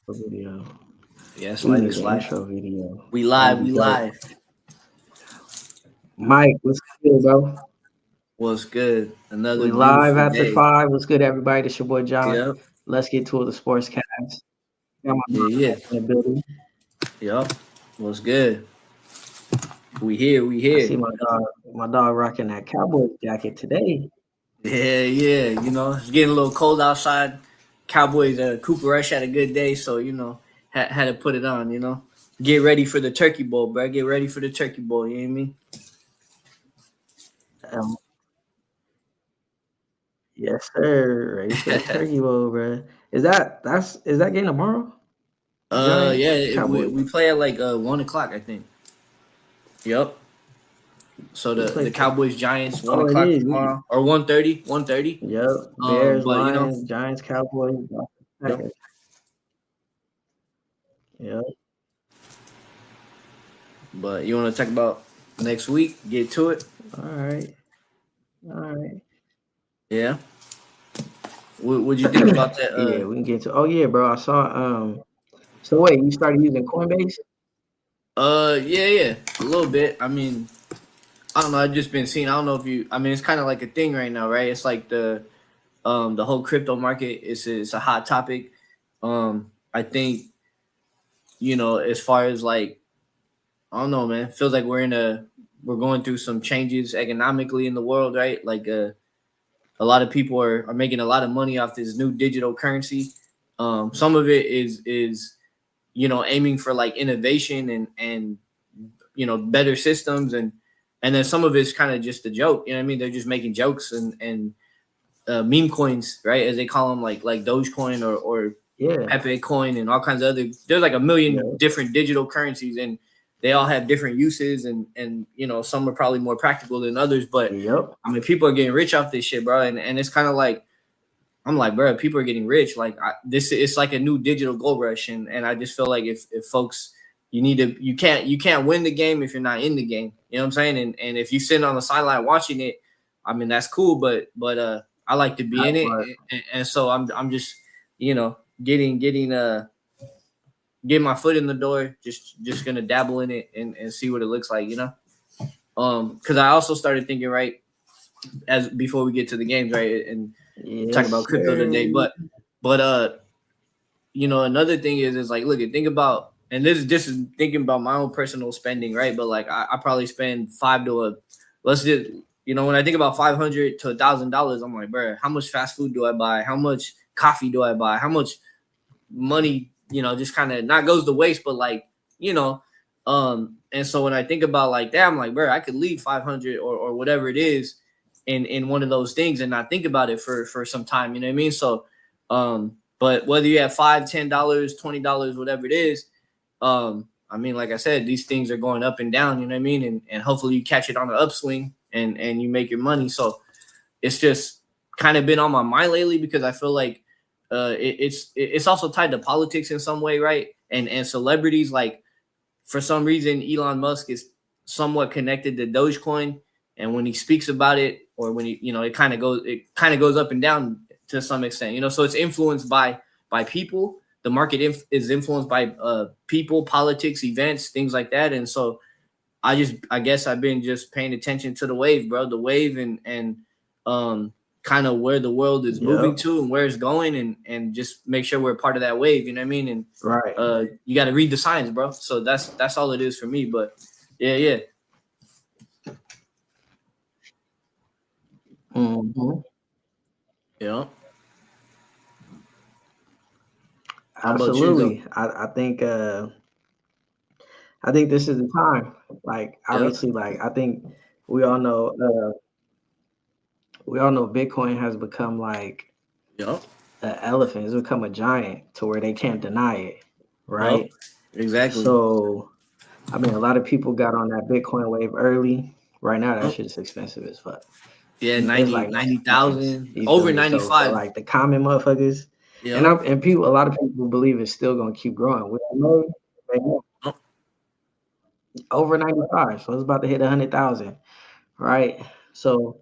Video. Yes, We light need is the life. intro video. We That'd live, be we dope. live. Mike, what's good, bro? What's good? Another We live beautiful after day. 5. What's good, everybody? This your boy John. Yep. Let's get to the Sportscast. Got my Yeah, yeah. in the building. Yep. What's good? We here, we I here. see my dog rocking that Cowboys jacket today. Yeah, yeah. It's getting a little cold outside. Cowboys, Cooper Rush had a good day, so had to put it on. Get ready for the Turkey Bowl, bro. Get ready for the Turkey Bowl. You know what I mean? Um, yes, sir. Ready for the Turkey Bowl, bro. Is that game tomorrow? Yeah. Giants We, Cowboys. we play at like 1 o'clock, I think. Yep. So We the play. Cowboys Giants one Oh, it o'clock is. tomorrow or 1:30, 1:30. Yep. Bears, But Lions, Giants, Cowboys, yep. Packers. Yep. But you want to talk about next week? Get to it. All right. All right. Yeah. What'd you think about that? Yeah, we can get to. Oh yeah, bro. I saw. So wait, you started using Coinbase? Yeah, yeah, a little bit. I mean, I don't know. I've just been seeing. I don't know if you. I mean, it's kind of like a thing right now, right? It's like the whole crypto market is a hot topic. I think as far as like I don't know, man. It feels like we're going through some changes economically in the world, right? Like a lot of people are making a lot of money off this new digital currency. Some of it is aiming for like innovation and better systems and then some of it's kind of just a joke. You know what I mean? They're just making jokes and meme coins, right? As they call them, like Dogecoin or Yeah. Pepe coin and all kinds of other. There's like a million Yep. different digital currencies and they all have different uses and some are probably more practical than others. But Yep. I mean, people are getting rich off this shit, bro. And it's kind of like I'm like, bro, people are getting rich. Like this, it's like a new digital gold rush, and I just feel like if folks, you can't win the game if you're not in the game. You know what I'm saying? And if you sit on the sideline watching it, I mean that's cool, but I like to be in it, But and so I'm just getting getting my foot in the door, just gonna dabble in it and see what it looks like, because I also started thinking right as before we get to the games, right, and talk yes, about crypto sir. today, but another thing is like look, think about, and this is thinking about my own personal spending, right? But like I probably spend let's just when I think about $500 to $1,000, I'm like, bro, how much fast food do I buy? How much coffee do I buy? How much money just kind of not goes to waste, but like you know and so when I think about like that, I'm like, bro, I could leave 500 or whatever it is in one of those things and not think about it for some time, you know what I mean? So but whether you have $5, $10, $20, whatever it is, I mean, like I said, these things are going up and down, you know what I mean? And hopefully you catch it on the upswing and you make your money. So it's just kind of been on my mind lately because I feel like it's also tied to politics in some way, right? And celebrities, like for some reason Elon Musk is somewhat connected to Dogecoin, and when he speaks about it, or when he it kind of goes up and down to some extent, so it's influenced by people. The market is influenced by people, politics, events, things like that, and so I guess I've been just paying attention to the wave, bro. The wave and kind of where the world is moving Yep. to and where it's going, and just make sure we're part of that wave. You know what I mean? And Right. you got to read the signs, bro. So that's all it is for me. But yeah. Mm-hmm. Yeah. How about you though? Absolutely. I think this is the time. Like Yeah. obviously, like I think we all know we all know Bitcoin has become like Yeah. an elephant. It's become a giant to where they can't deny it. Yep. Right. Exactly. So I mean, a lot of people got on that Bitcoin wave early. Right now, that Yep. shit is expensive as fuck. Yeah. It's 90 like 90,000 you feel over me? So for 95. like the common motherfuckers, Yep. and people, a lot of people believe it's still gonna keep growing. We don't know. They know. Yep. Over 95, so it's about to hit 100,000, right? So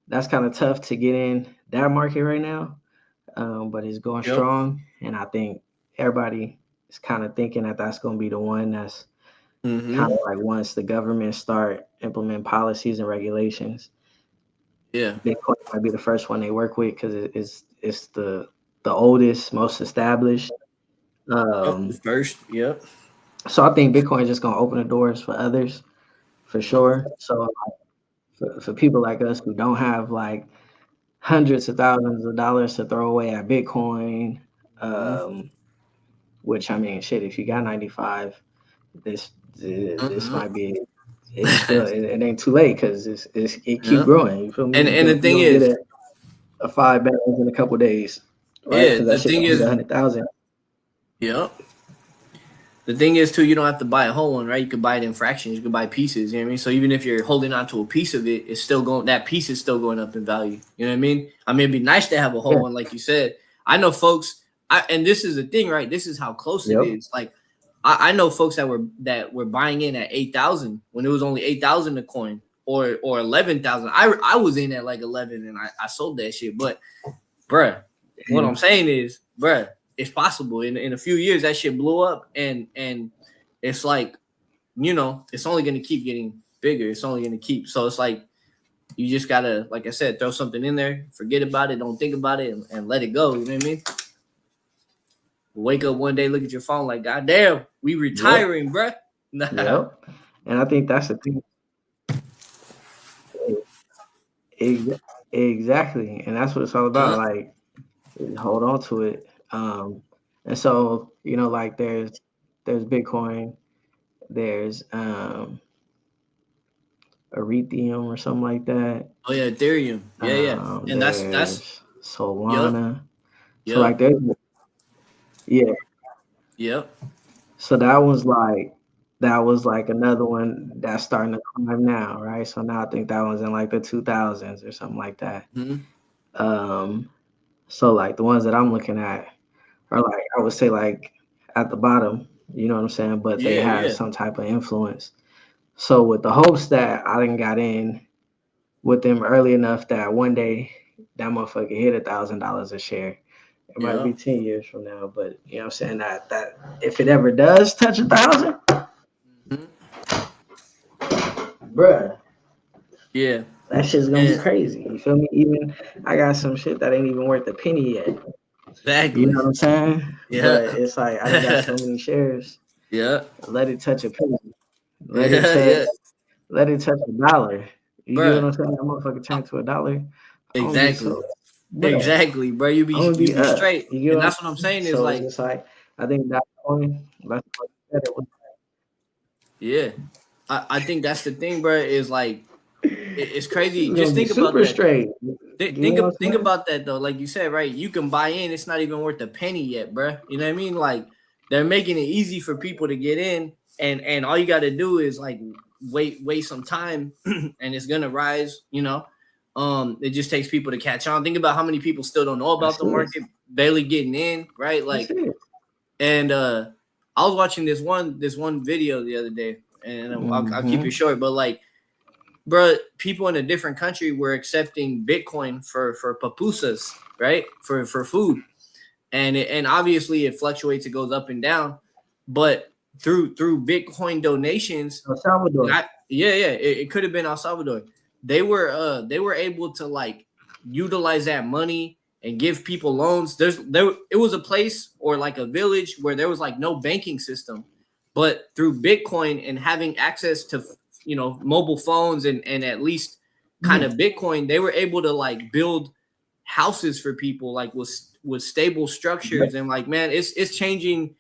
that's kind of tough to get in that market right now, but it's going Yep. strong, and I think everybody is kind of thinking that that's going to be the one that's kind Mm-hmm. of like once the government start implementing policies and regulations, Yeah. Bitcoin might be the first one they work with because it's the oldest, most established. Yep. The Um, first. Yep. so I think Bitcoin is just going to open the doors for others for sure. So for people like us who don't have like hundreds of thousands of dollars to throw away at Bitcoin, Mm-hmm. um, which I mean, shit, if you got 95, this this Mm-hmm. might be it's still it ain't too late because it keep Yep. growing. You feel me? And the You thing gonna get is, a 5 balance in a couple days, right? yeah, Because that the shit thing gonna hit is, 100,000. yep. The thing is too, you don't have to buy a whole one, right? You could buy it in fractions. You could buy pieces. You know what I mean? So even if you're holding on to a piece of it, it's still going. That piece is still going up in value. You know what I mean? I mean, it'd be nice to have a whole Yeah. one, like you said. I know folks. And this is the thing, right? This is how close it Yep. is. Like, I know folks that were buying in at 8,000 when it was only 8,000 a coin, or 11,000. I was in at like 11 and I sold that shit. But bruh, what I'm saying is, bruh, it's possible. In a few years, that shit blew up, and it's like, it's only gonna keep getting bigger. It's only gonna keep. So it's like you just gotta, like I said, throw something in there, forget about it, don't think about it, and let it go. You know what I mean? Wake up one day, look at your phone, like, God damn, we Yep. retiring, bruh. Nah. Yep. And I think that's the thing. Ex- Exactly. And that's what it's all about. Uh, Like, hold on to it. And so, like there's Bitcoin, there's Ethereum or something like that. oh yeah, Ethereum. Yeah, yeah. And that's There's yep, Solana. So like yep, there's yeah. yep. So that was like another one that's starting to climb now, right? So now I think that one's in like the 2000s or something like that. Hmm. Um, so like the ones that I'm looking at are like I would say like at the bottom, you know what I'm saying? But they Yeah, have yeah, some type of influence. So with the hopes that I didn't got in with them early enough that one day that motherfucker hit $1,000 a share. It might yeah. be 10 years from now, but you know what I'm saying? That if it ever does touch 1,000, Hmm. bruh, Yeah. that shit's gonna be And crazy. You feel me? Even I got some shit that ain't even worth a penny yet. You know exactly. what I'm saying? But Yeah. it's like I done got so many shares. Yeah. Let it touch a penny. Let it Yeah. touch Yeah. let it touch $1. You get what Bruh. I'm saying? That motherfucker uh, turn to $1. I'm gonna be Exactly. so bruh. Exactly, bro. You be I'm gonna you be be up. straight. You get And what I'm that's what I'm saying? saying is So it's like, just like I think that coin, that's what you said it was yeah. I think that's the thing, bro, is like it's crazy. it's Just gonna be think about super that. straight. Think You think know what think I'm saying? about that though. Like you said, right? You can buy in. It's not even worth a penny yet, bro. You know what I mean? Like they're making it easy for people to get in, and all you got to do is like wait some time, and it's gonna rise. It just takes people to catch on. Think about how many people still don't know about That's the it. market, barely getting in, right? That's Like, it. and I was watching this one video the other day, and I'll keep it Mm-hmm. short, but like, bro, people in a different country were accepting Bitcoin for pupusas, right? For food, and obviously it fluctuates, it goes up and down, but through Bitcoin donations, El Salvador. it could have been El Salvador. They were able to like utilize that money and give people loans. It was a place or like a village where there was like no banking system, but through Bitcoin and having access to mobile phones and at least kind Mm. of Bitcoin, they were able to like build houses for people like with stable Yep. structures, and like, man, it's changing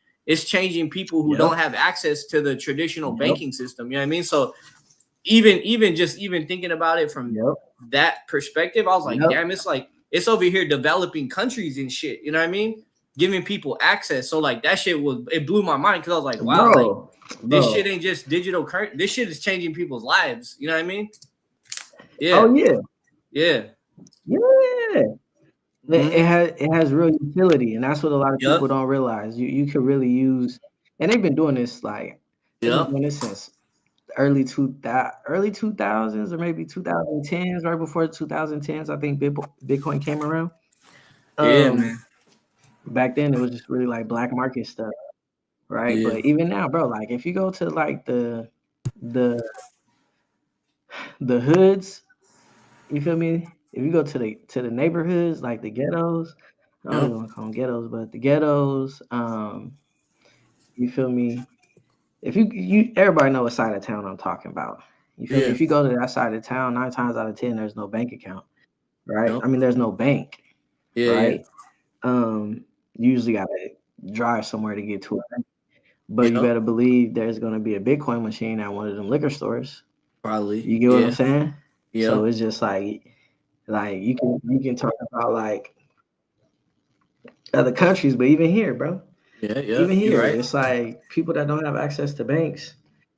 people who don't Yep. have access to the traditional Yep. banking system. You know what I mean? So even thinking about it from Yep. that perspective, I was like, Yep. damn, it's like it's over here developing countries and shit. You know what I mean? Giving people access. So like that shit it blew my mind because I was like, wow, like Bro. this shit Bro. ain't just digital current. This shit is changing people's lives. You know what I mean? Yeah, Oh yeah. yeah. Yeah. Mm-hmm. It has real utility, and that's what a lot of Yep. people don't realize. You could really use, and they've been doing this like they've been Yep. doing this since early 2000s or maybe 2010s, right before 2010s. I think Bitcoin came around. Yeah, Um, man. Back then, it was just really like black market stuff, right? Yeah. But even now, bro, like if you go to like the the hoods, you feel me? If you go to the neighborhoods, like the ghettos, I don't Yep. even want to call them ghettos, but the ghettos, you feel me? If you everybody know what side of town I'm talking about. You feel me? Yeah. If you go to that side of town, 9 times out of 10, there's no bank account, right? Yep. I mean, there's no bank, Yeah. Yeah. right? You usually gotta drive somewhere to get to it. But you Yep. better believe there's gonna be a Bitcoin machine at one of them liquor stores. Probably. You get what I'm Yeah. saying? So Yep. it's just like you can talk about like other countries, but even here, bro, Yeah. even Yep. You're here, right. it's like people that don't have access to banks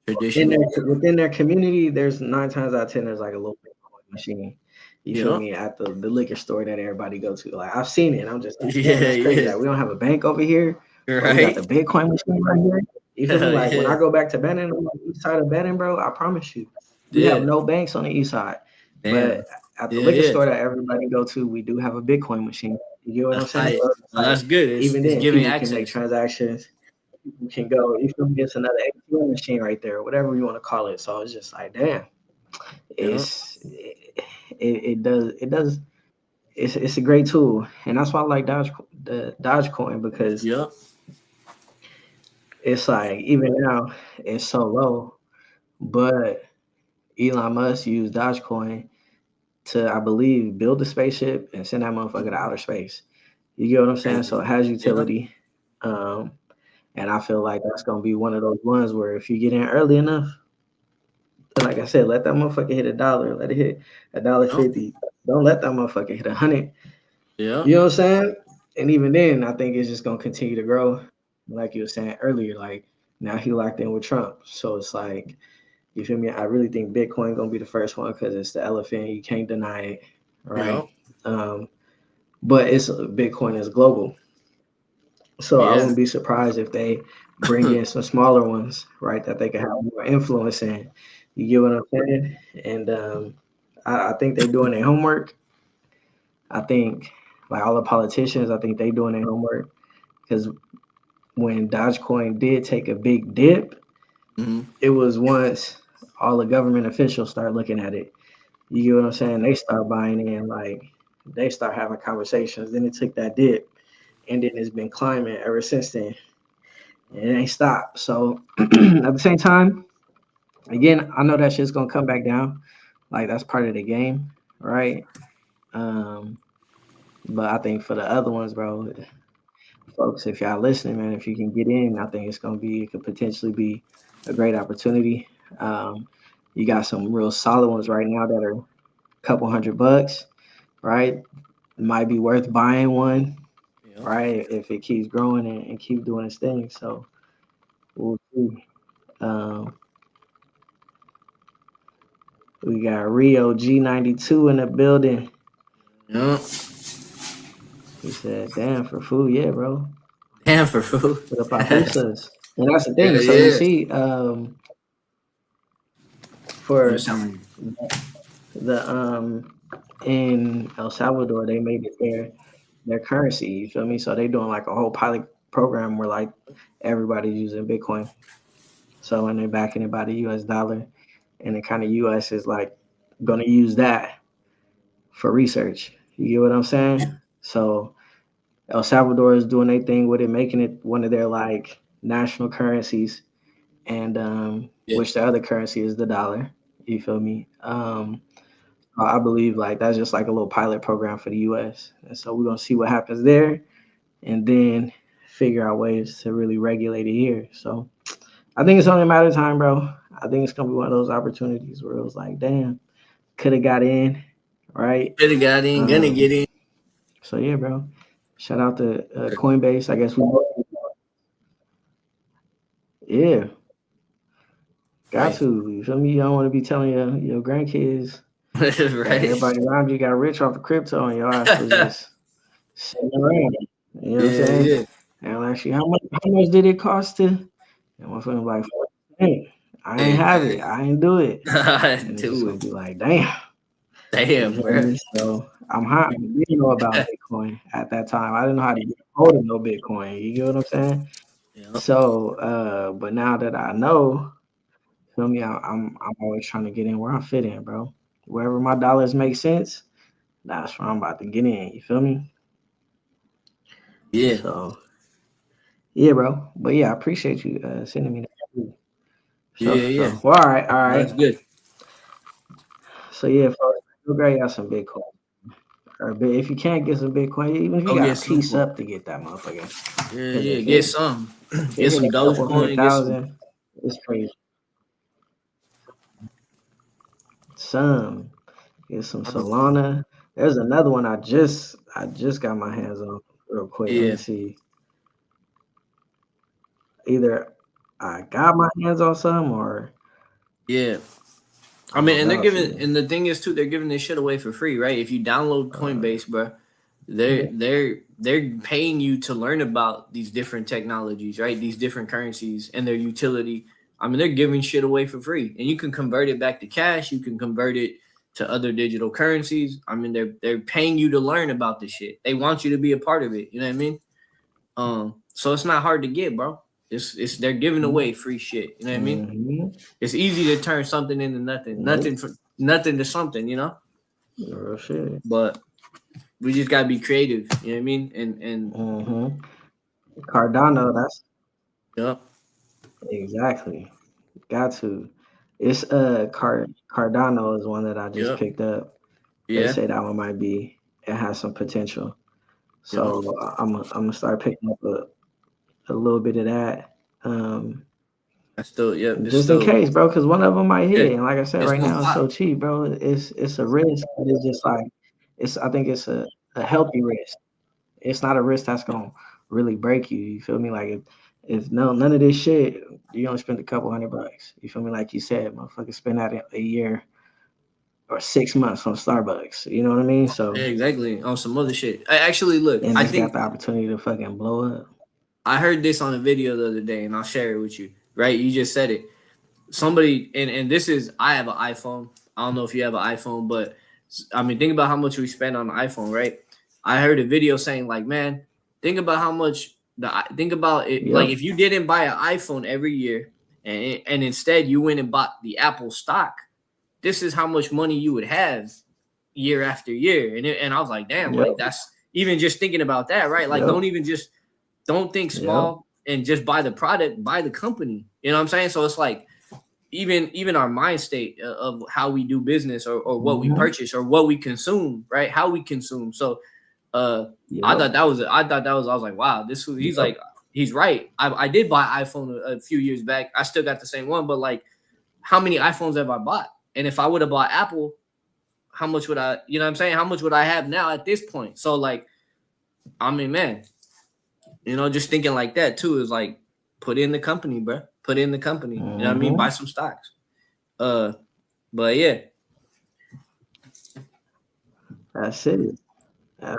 in Traditional. within their community. There's 9 times out of 10, there's like a little Bitcoin machine. You feel Yep. me? At the liquor store that everybody go to. Like I've seen it. And I'm just like, damn, Yeah. that's crazy. Yeah. Like we don't have a bank over here, but we got the Right. Bitcoin machine right here. You feel me? Like when Yeah. I go back to Benton, on the east side of Benton, bro, I promise you, we have Yeah. no banks on the east side. Damn. But at the Yeah. liquor Yeah. store that everybody go to, we do have a Bitcoin machine. You get what I'm That's saying? tight. So it's Well, like that's good. even It's then, giving people can make access. transactions. People can go. You feel me? It's another ATM machine right there, whatever you want to call it. So it's just like, damn, Yep. it does. It's a great tool, and that's why I like the Dogecoin because Yep. it's like even now it's so low, but Elon Musk used Dogecoin to, I believe, build a spaceship and send that motherfucker to outer space. You get what I'm saying? So Crazy. it has Yep. utility. Um, and I feel like that's gonna be one of those ones where if you get in early enough, like I said, let that motherfucker hit $1, let it hit a dollar Yep. 50. Don't let that motherfucker hit 100. Yep. You know what I'm saying? And even then, I think it's just gonna continue to grow, like you were saying earlier. Like now he locked in with Trump, so it's like you feel me. I really think Bitcoin gonna be the first one because it's the elephant. You can't deny it, right? Yep. Um, but it's Bitcoin is global, so I Yeah. wouldn't be surprised if they bring in some smaller ones, right? That they can have more influence in. You get what I'm saying? And I think they're doing their homework. I think like all the politicians, I think they doing their homework because when Dogecoin did take a big dip, Hmm. it was once all the government officials start looking at it. You get what I'm saying? They start buying in, like they start having conversations. Then it took that dip, and then it's been climbing ever since then, and it ain't stopped. So at the same time, again, I know that shit's gonna come back down. Like that's part of the game, right? Um, but I think for the other ones, bro, folks, if y'all listening, man, if you can get in, I think it could potentially be a great opportunity. Um, you got some real solid ones right now that are a couple $100, right? It might be worth buying one, Yep. right? If it keeps growing and keep doing its thing. So we'll see. Um, we got Rio G92 in the building. Yep. He said, "Damn for food, yeah, bro. Damn for food. What about Yeah. pizzas?" And that's the thing. So you Yeah. see, You for sound the in El Salvador, they made it their currency. You feel me? So they doing like a whole pilot program where like everybody's using Bitcoin. So and they're backing it by the U.S. dollar, and the kind of U.S. is like gonna use that for research. You get what I'm saying? like. So El Salvador is doing their thing with it, making it one of their like national currencies, and Yeah. which the other currency is the dollar. You feel me? I believe like that's just like a little pilot program for the U.S. And so we're gonna see what happens there, and then figure out ways to really regulate it here. So I think it's only a matter of time, bro. I think it's gonna be one of those opportunities where it was like, damn, could have got in, right? Should have got in, gonna Um, get in. so yeah, bro. Shout out to Coinbase. I guess we, yeah, got Right. to. You feel me? You don't want to be telling your grandkids that Right. everybody around you got rich off of crypto and your ass was just sitting around. You know what I'm Yeah. saying? Yeah. And actually, how much did it cost to? And my friend like, 40%. I ain't have it. Exactly. I ain't do it. And it's just Do gonna it. be like, damn. You Damn, feel bro. me? So I'm high. We didn't know about Bitcoin at that time. I didn't know how to get hold of no Bitcoin. You get what I'm saying? Yeah, So, but now that I know, feel me? I'm always trying to get in where I fit in, bro. Wherever my dollars make sense, that's where I'm about to get in. You feel me? yeah, So yeah, bro. But yeah, I appreciate you sending me that. Sure, yeah, for yeah. sure. Well, all right, all No, that's right. good. So yeah, folks, go grab y'all some Bitcoin. Or if you can't get some Bitcoin, even if you Go got get to some. piece up to get that motherfucker. Yeah, Because yeah. Get some. if it Get hit some a couple hundred Dogecoin. Get some. thousand, it's crazy. Some get some Solana. There's another one I just got my hands on real quick. Let me Yeah, see. Either I got my hands on some or yeah. I I mean, don't and they're know. giving, See. and the thing is too, they're giving this shit away for free, right? If you download Uh, Coinbase, bro, yeah. they're paying you to learn about these different technologies, right? These different currencies and their utility. I mean, they're giving shit away for free, and you can convert it back to cash. You can convert it to other digital currencies. I mean, they're paying you to learn about this shit. They want you to be a part of it. You know what I mean? So it's not hard to get, bro. It's they're giving away free shit. You know what I mean? Mm-hmm. It's easy to turn something into nothing, Nope. nothing to something, you know. Real shit. But we just gotta be creative. You know what I mean? And Mm-hmm. Cardano. That's yeah, exactly. Got to. It's Cardano is one that I just yeah, picked up. They yeah, say that one might be it has some potential. yeah. So I'm gonna start picking up a little bit of that. That's still, yeah, it's Just in still, case, bro, because one of them might yeah, hit. And like I said, it's right gonna now it's pop. so cheap, bro. It's a risk, but it's just like it's. I think it's a healthy risk. It's not a risk that's gonna really break you. You feel me? Like if no none of this shit, you only spend a couple $100. You feel me? Like you said, motherfucker, spend that a year or 6 months on Starbucks. You know what I mean? Yeah, So exactly. On some other shit. I actually look. and I it's got think the opportunity to fucking blow up. I heard this on a video the other day, and I'll share it with you. Right? You just said it. Somebody, and this is, I have an iPhone. I don't know if you have an iPhone, but I mean, think about how much we spend on the iPhone, right? I heard a video saying like, man, think about how much think about it. Like Yep. if you didn't buy an iPhone every year, and instead you went and bought the Apple stock, this is how much money you would have year after year. And I was like, damn, like Yep. that's even just thinking about that, right? Like Yep. don't think Yep. small and just buy the product, buy the company. You know what I'm saying? So it's like even our mind state of how we do business, or what we Mm-hmm. purchase or what we consume, right? How we consume. So uh Yep. I thought that was I was like, wow, this was he's Yep. like he's right. I did buy iPhone a few years back. I still got the same one, but like how many iPhones have I bought? And if I would have bought Apple, how much would I, you know what I'm saying? How much would I have now at this point? So like, I mean, man, just thinking like that too is like put in the company, bro. Put in the company. You know what I mean? Buy Mm-hmm. some stocks. Uh, but yeah, That's it. That,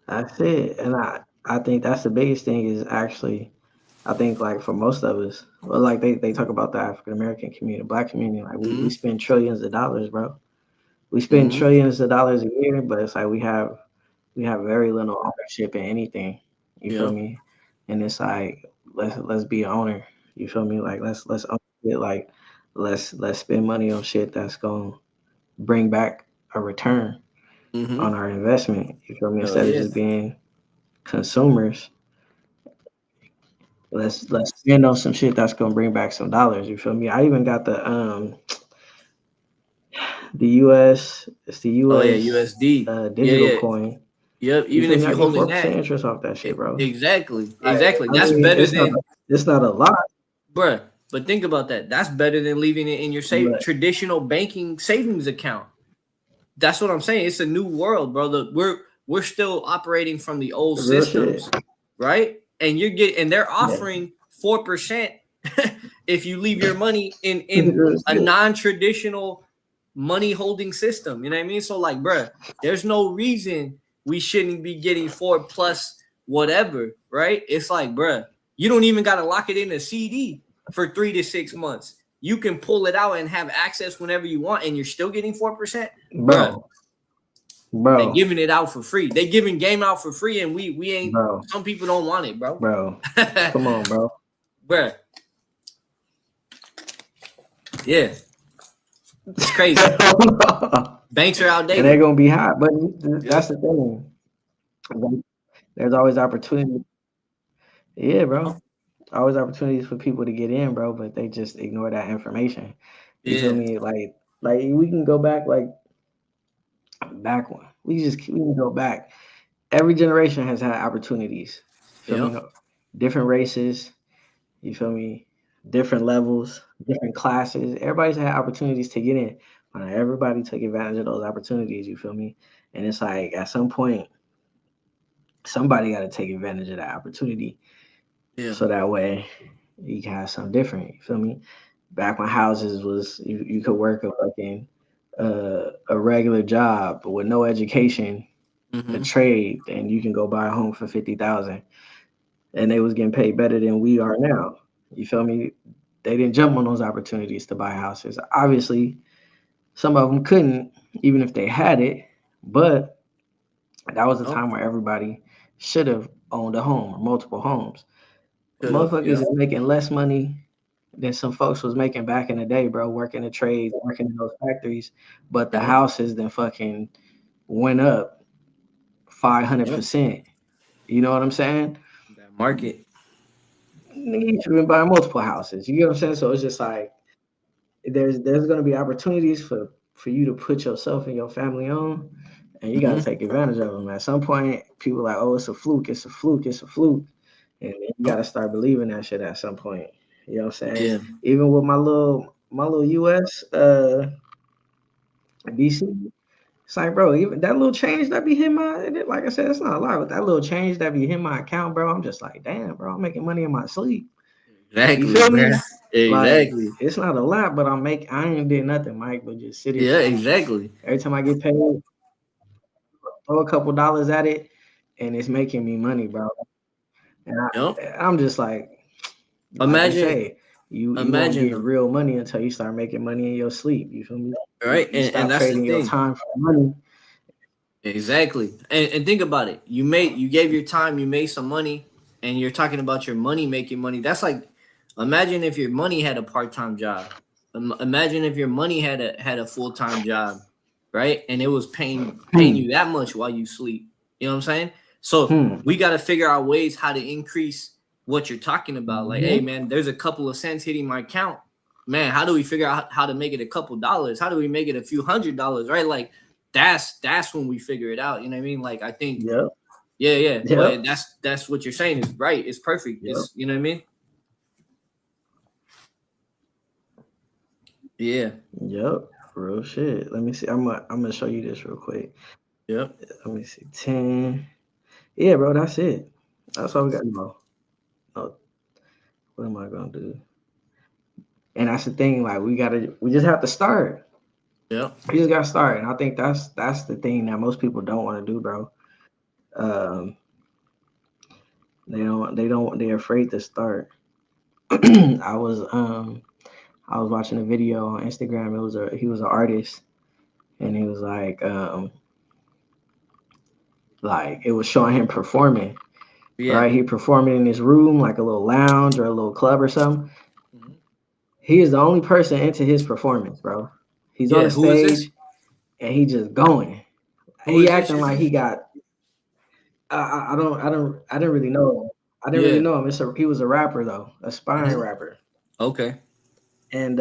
that's it. And I think that's the biggest thing is actually I think like for most of us, well, like they talk about the African American community, black community, like we mm-hmm, spend trillions of dollars, bro. We spend mm-hmm, trillions of dollars a year, but it's like we have very little ownership in anything. You feel yeah, me? And it's like let's be an owner. You feel me? Like let's own it. Like let's spend money on shit that's gonna bring back a return on mm-hmm, our investment. You feel me? Instead of yeah, just being consumers, let's spend on some shit that's gonna bring back some dollars. You feel me? I even got the US. It's the oh yeah, US USD, yeah, digital yeah, coin. yep. You Even feel if me? I you're get holding 4% that, interest off that shit, bro. exactly, Like, exactly. I That's mean, better than, it's not a lot, bruh. But think about that. That's better than leaving it in your but traditional banking savings account. That's what I'm saying. It's a new world, brother. We're still operating from the old real shit. systems, right? And they're Yeah, offering 4% if you leave your money in real a shit. non-traditional money holding system. You know what I mean? So like, bruh, there's no reason we shouldn't be getting 4 plus whatever, right? It's like, bruh, you don't even gotta lock it in a CD for 3 to 6 months. you can pull it out and have access whenever you want, and you're still getting 4%, bruh. bro, They bro, giving it out for free. They giving game out for free, and we ain't. bro, Some people don't want it, bro. bro. Come on, bro. Bruh, yeah, it's crazy. Banks are And they're outdated. gonna be hot, but Yep. that's the thing. There's always opportunity. Yeah, Uh-huh. bro. Always opportunities for people to get in, bro, but they just ignore that information. You feel Yeah. me? Like we can go back like back one. We can go back. Every generation has had opportunities. You feel me? Yep. No, different races. You feel me? Different levels, different classes. Everybody's had opportunities to get in. But not everybody took advantage of those opportunities. You feel me? And it's like at some point, somebody got to take advantage of that opportunity, Yeah. so that way you can have something different. You feel me? Back when houses was you could work a fucking a regular job with no education, a Mm-hmm. trade, and you can go buy a home for 50,000, and they was getting paid better than we are now. You feel me? They didn't jump on those opportunities to buy houses. Obviously, some of them couldn't, even if they had it. But that was a Yep. time where everybody should have owned a home or multiple homes. Should have. Motherfuckers Yep. is making less money than some folks was making back in the day, bro, working the trades, working in those factories. But the Yep. houses then fucking went up Yep. 500%. You know what I'm saying? That market. Nigga, you should have been buying multiple houses. You get what I'm saying? So it's just like there's gonna be opportunities for you to put yourself and your family on, and you gotta Mm-hmm. take advantage of them. At some point, people are like, oh, it's a fluke, it's a fluke, it's a fluke, and then you Yep. gotta start believing that shit at some point. You know what I'm saying? Yeah. Even with my little US DC, it's like, bro, even that little change that be hitting my, like I said, it's not a lot, but that little change that be hitting my account, bro, I'm just like, damn, bro, I'm making money in my sleep. You Exactly, feel bruh. me? Like Exactly. it's not a lot, but I ain't did nothing, Mike, but just sit here. Yeah. Exactly. Every time I get paid, throw a couple dollars at it, and it's making me money, bro. And Yep. I'm just like they Imagine. say, you won't Imagine get them. real money until you start making money in your sleep. You feel me? Right. You And stop that's the trading your thing. time for money. Exactly. And think about it. You gave your time, you made some money, and you're talking about your money making money. That's like, imagine if your money had a part-time job. Imagine if your money had a full-time job, right? And it was paying Hmm. you that much while you sleep. You know what I'm saying? So Hmm. we got to figure out ways how to increase what you're talking about. Like, hey Mhm. man, there's a couple of cents hitting my account. Man, how do we figure out how to make it a couple dollars? How do we make it a few $100, right? Like that's when we figure it out. You know what I mean? Like I think, Yep. yeah, yeah. Yep. But that's what you're saying is right. It's perfect. Yep. It's, you know what I mean? Yeah. Yep. Real shit. Let me see. I'm gonna show you this real quick. Yep. Let me see. 10. Yeah, bro. That's it. That's all we got. No. No. What am I gonna do? And that's the thing. Like we just have to start. Yep. We just gotta start. And I think that's the thing that most people don't want to do, bro. Um, they're afraid to start. I was I was watching a video on Instagram. He was an artist, and he was like it was showing him performing. Yeah. Right, he performing in his room, like a little lounge or a little club or something. Mhm. He is the only person into his performance, bro. He's on Yeah. the Who is this? stage and he just going. Who He is this acting you're like saying? he got. I didn't really know him. I didn't really Yeah. know him. He was a rapper though, aspiring Hmm. rapper, Okay. and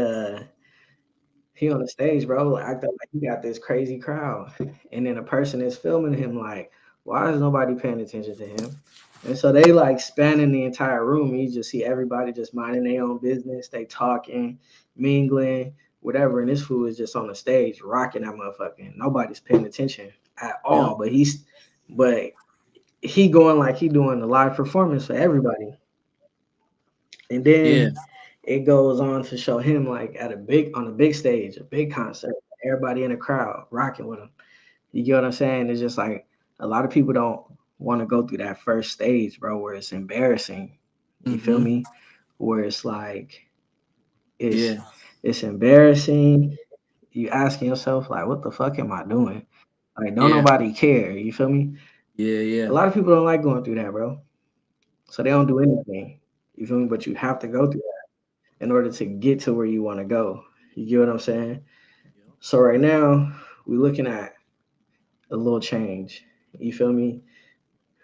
he on the stage, bro, like, acting like he got this crazy crowd, and then a person is filming him like, why is nobody paying attention to him? And so they like spanning the entire room. And you just see everybody just minding their own business. They talking, mingling, whatever. And this fool is just on the stage rocking that motherfucking. Nobody's paying attention at Yep. all. But he going like he doing a live performance for everybody. And Yeah. then it goes on to show him like at on a big stage, a big concert, everybody in the crowd rocking with him. You get what I'm saying? It's just like a lot of people don't want to go through that first stage, bro, where it's embarrassing. You feel Hmm. me? Where it's like it's Yeah. It's embarrassing. You asking yourself like, what the fuck am I doing? Like, don't Yeah. nobody care. You feel me? Yeah. A Yeah. lot of people don't like going through that, bro. So they don't do anything. You feel me? But you have to go through that in order to get to where you want to go. You get what I'm saying? So right now, we're looking at a little change. You feel me?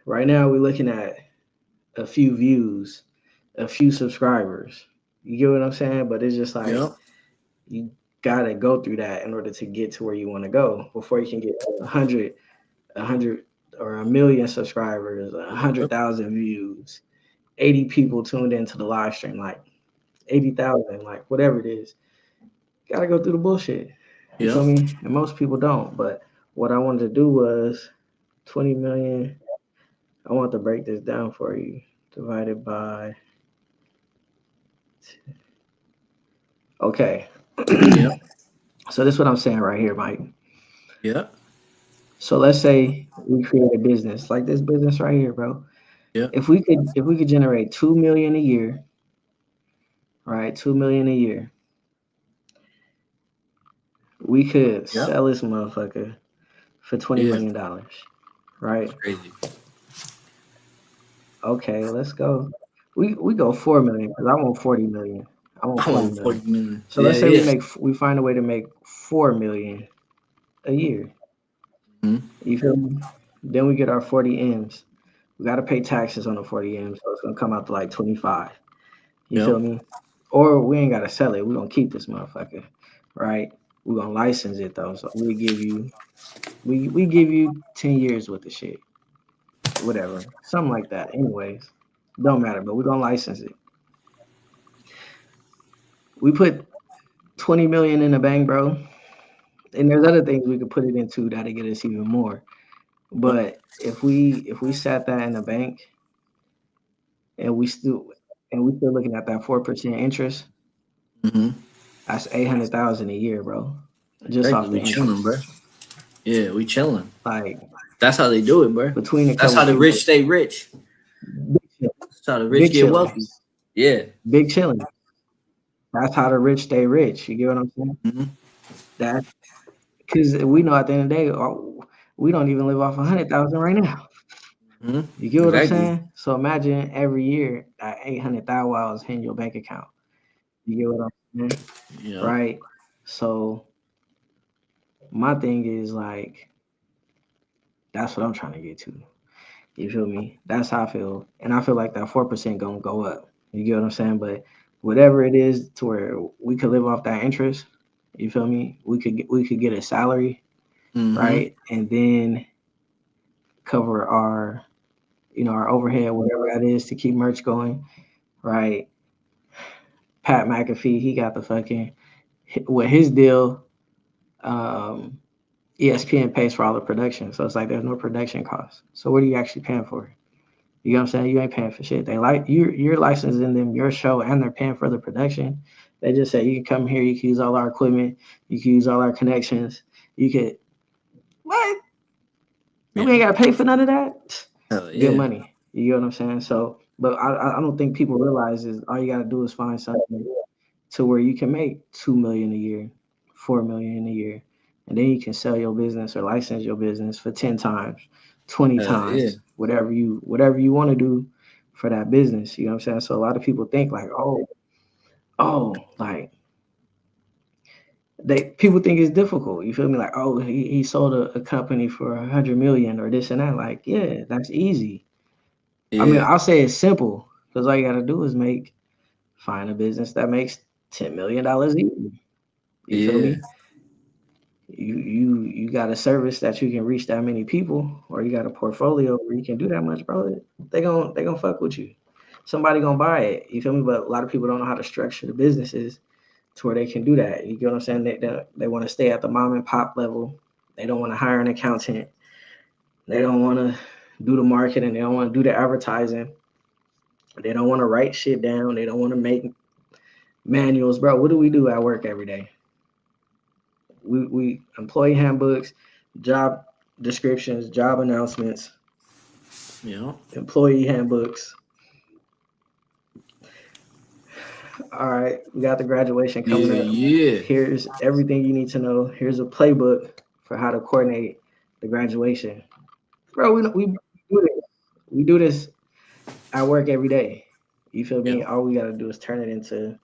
Right now, we're looking at a few views, a few subscribers. You get what I'm saying? But it's just like Yep. you gotta go through that in order to get to where you want to go before you can get to 100 or a million subscribers, a hundred Yep. thousand views, 80 people tuned into the live stream, like 80,000, like whatever it is. Gotta go through the bullshit. You feel Yep. me? And most people don't. But what I wanted to do was 20 million. I want to break this down for you. Divided by, okay. Yep. So this is what I'm saying right here, Mike. Yep. So let's say we create a business like this business right here, bro. Yep. If we could generate 2 million a year, right? 2 million a year, we could Yep. sell this motherfucker for twenty Yeah. million dollars, right? That's crazy. Okay, let's go. We go 4 million because I want 40 million. I want I forty want million. 40 million. So Yeah. let's say we Yeah. make we find a way to make 4 million a year. Hmm. You feel me? Then we get our 40 M's. We gotta pay taxes on the 40 M's, so it's gonna come out to like 25. You feel Yep. me? Or we ain't gotta sell it. We're gonna keep this motherfucker, right? We're gonna license it though. So we give you 10 years with the shit. Whatever. Something like that. Anyways. Don't matter, but we're gonna license it. We put 20 million in the bank, bro. And there's other things we could put it into that'll get us even more. Yep. But if we sat that in the bank and we still looking at that 4% interest, Hmm. that's 800,000 a year, bro. Just Exactly. off the We chilling, interest. bro. Yeah, we chilling. Like That's how they do it, bro. between a That's couple how the rich people, stay rich. big chillin', That's how the rich big get chilling, wealthy. Yeah. big chilling. That's how the rich stay rich. You get what I'm saying? Hmm. That because we know at the end of the day, we don't even live off 100,000 right now. Hmm. You get what I'm Exactly. saying? So imagine every year that 800,000 is hitting your bank account. You get what I'm saying? Yep. Right? So my thing is like that's what I'm trying to get to. You feel me? That's how I feel, and I feel like that 4% gonna go up. You get what I'm saying? But whatever it is, to where we could live off that interest. You feel me? We could get a salary, Hmm. right, and then cover our our overhead, whatever that is, to keep merch going, right? Pat McAfee, he got the fucking with his deal. Um, ESPN pays for all the production, so it's like there's no production costs. So what are you actually paying for? You know what I'm saying? You ain't paying for shit. They like you're licensing them your show and they're paying for the production. They just say you can come here, you can use all our equipment, you can use all our connections. You could what? We ain't Yeah. gotta pay for none of that. Hell Good yeah. money. You know what I'm saying? So but I don't think people realize is all you gotta do is find something to where you can make 2 million a year, 4 million a year. And then you can sell your business or license your business for 10 times, 20 Hell yeah. times, whatever you want to do for that business. You know what I'm saying? So a lot of people think like, like they people think it's difficult. You feel me? Like, oh, he sold a company for 100 million or this and that. Like, yeah, that's easy. I mean, Yeah. I'll say it's simple because all you gotta do is find a business that makes $10 million a year. You feel Yeah. me? You got a service that you can reach that many people, or you got a portfolio where you can do that much, bro. They gonna fuck with you. Somebody gonna buy it. You feel me? But a lot of people don't know how to structure the businesses to where they can do that. You get what I'm saying? They want to stay at the mom and pop level. They don't want to hire an accountant. They don't want to do the marketing. They don't want to do the advertising. They don't want to write shit down. They don't want to make manuals, bro. What do we do at work every day? We employee handbooks, job descriptions, job announcements, Yeah. employee handbooks, All right, we got the graduation coming Yeah, up. yeah, Here's everything you need to know. Here's a playbook for how to coordinate the graduation. Bro, we do this. We do this at work every day. You feel yeah, me? All we gotta do is turn it into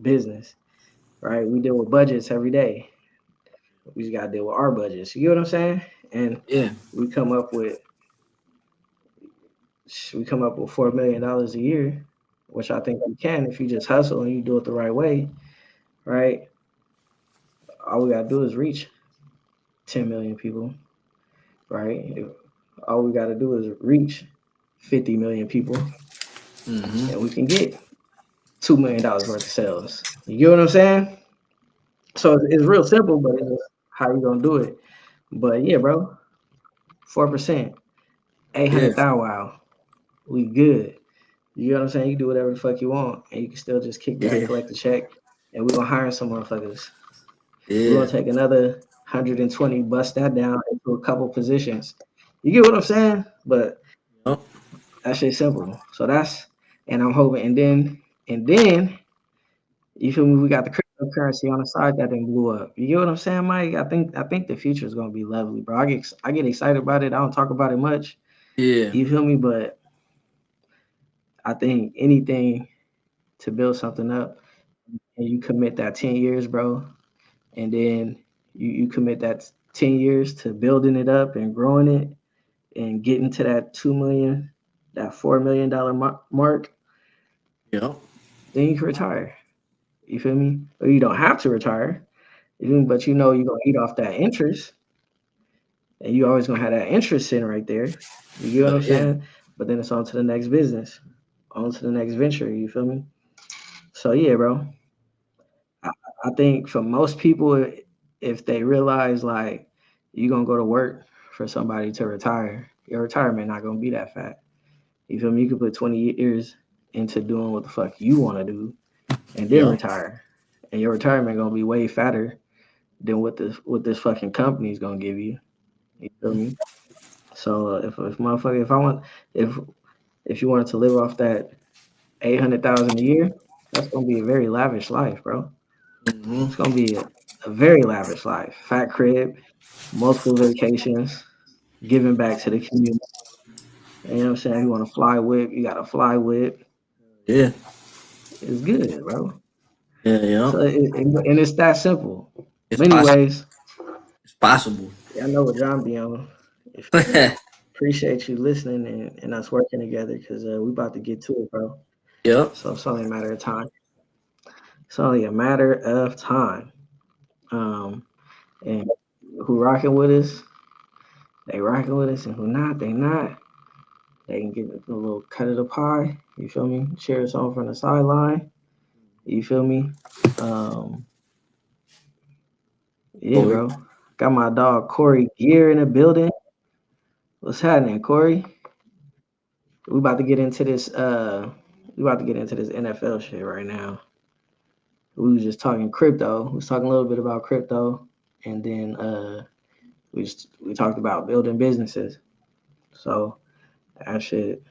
business, right? We deal with budgets every day. We just gotta deal with our budgets. You get what I'm saying? And yeah, we come up with $4 million a year, which I think we can if you just hustle and you do it the right way, right? All we gotta do is reach 10 million people, right? All we gotta do is reach 50 million people, and we can get $2 million worth of sales. You get what I'm saying? So it's real simple, but it's just how you gonna do it. But yeah, bro, 4%, eight yeah, hundred thou wow, we good. You know what I'm saying? You can do whatever the fuck you want, and you can still just kick back, yeah, collect the check, and we're gonna hire some motherfuckers. We're yeah, gonna take another 120, bust that down into a couple positions. You get what I'm saying? But yup, that shit's simple. So that's and I'm hoping, and then you feel me? We got the cryptocurrency on the side that then blew up. You get what I'm saying, Mike? I think the future is gonna be lovely, bro. I get excited about it. I don't talk about it much. yeah, You feel me? But I think anything to build something up and you commit that 10 years, bro, and then you commit that 10 years to building it up and growing it and getting to that 2 million, that $4 million mark, yup, then you can retire. You feel me? Or you don't have to retire, but you know you're gonna eat off that interest, and you always gonna have that interest sitting right there. You get what I'm yeah, saying? But then it's on to the next business, on to the next venture. You feel me? So yeah, bro. I, I think for most people, if they realize like you're gonna go to work for somebody to retire, your retirement not gonna be that fat. You feel me? You could put 20 years into doing what the fuck you want to do and then yup, retire, and your retirement gonna be way fatter than what this fucking company is gonna give you. You feel me? So if motherfucker, if if you wanted to live off that 800,000 a year, that's gonna be a very lavish life, bro. mm-hmm. It's gonna be a very lavish life. Fat crib, multiple vacations, giving back to the community. You know what I'm saying? If you want to fly whip, you got a fly whip. Yeah, It's good, bro. yeah, So yup. and it's that simple. It's But possible. anyways, It's possible. yeah, I know what John be on. If appreciate you listening and us working together because we about to get to it, bro. Yep. So it's only a matter of time. It's only a matter of time. Um, and who rocking with us, they rocking with us, and who not, they not. They can get a little cut of the pie. You feel me? Cheer us on from the sideline. You feel me? Um, yeah, Corey. bro. Got my dog Corey Gear in the building. What's happening, Corey? We about to get into this. We about to get into this NFL shit right now. We was just talking crypto. We was talking a little bit about crypto, and then we talked about building businesses. So that shit,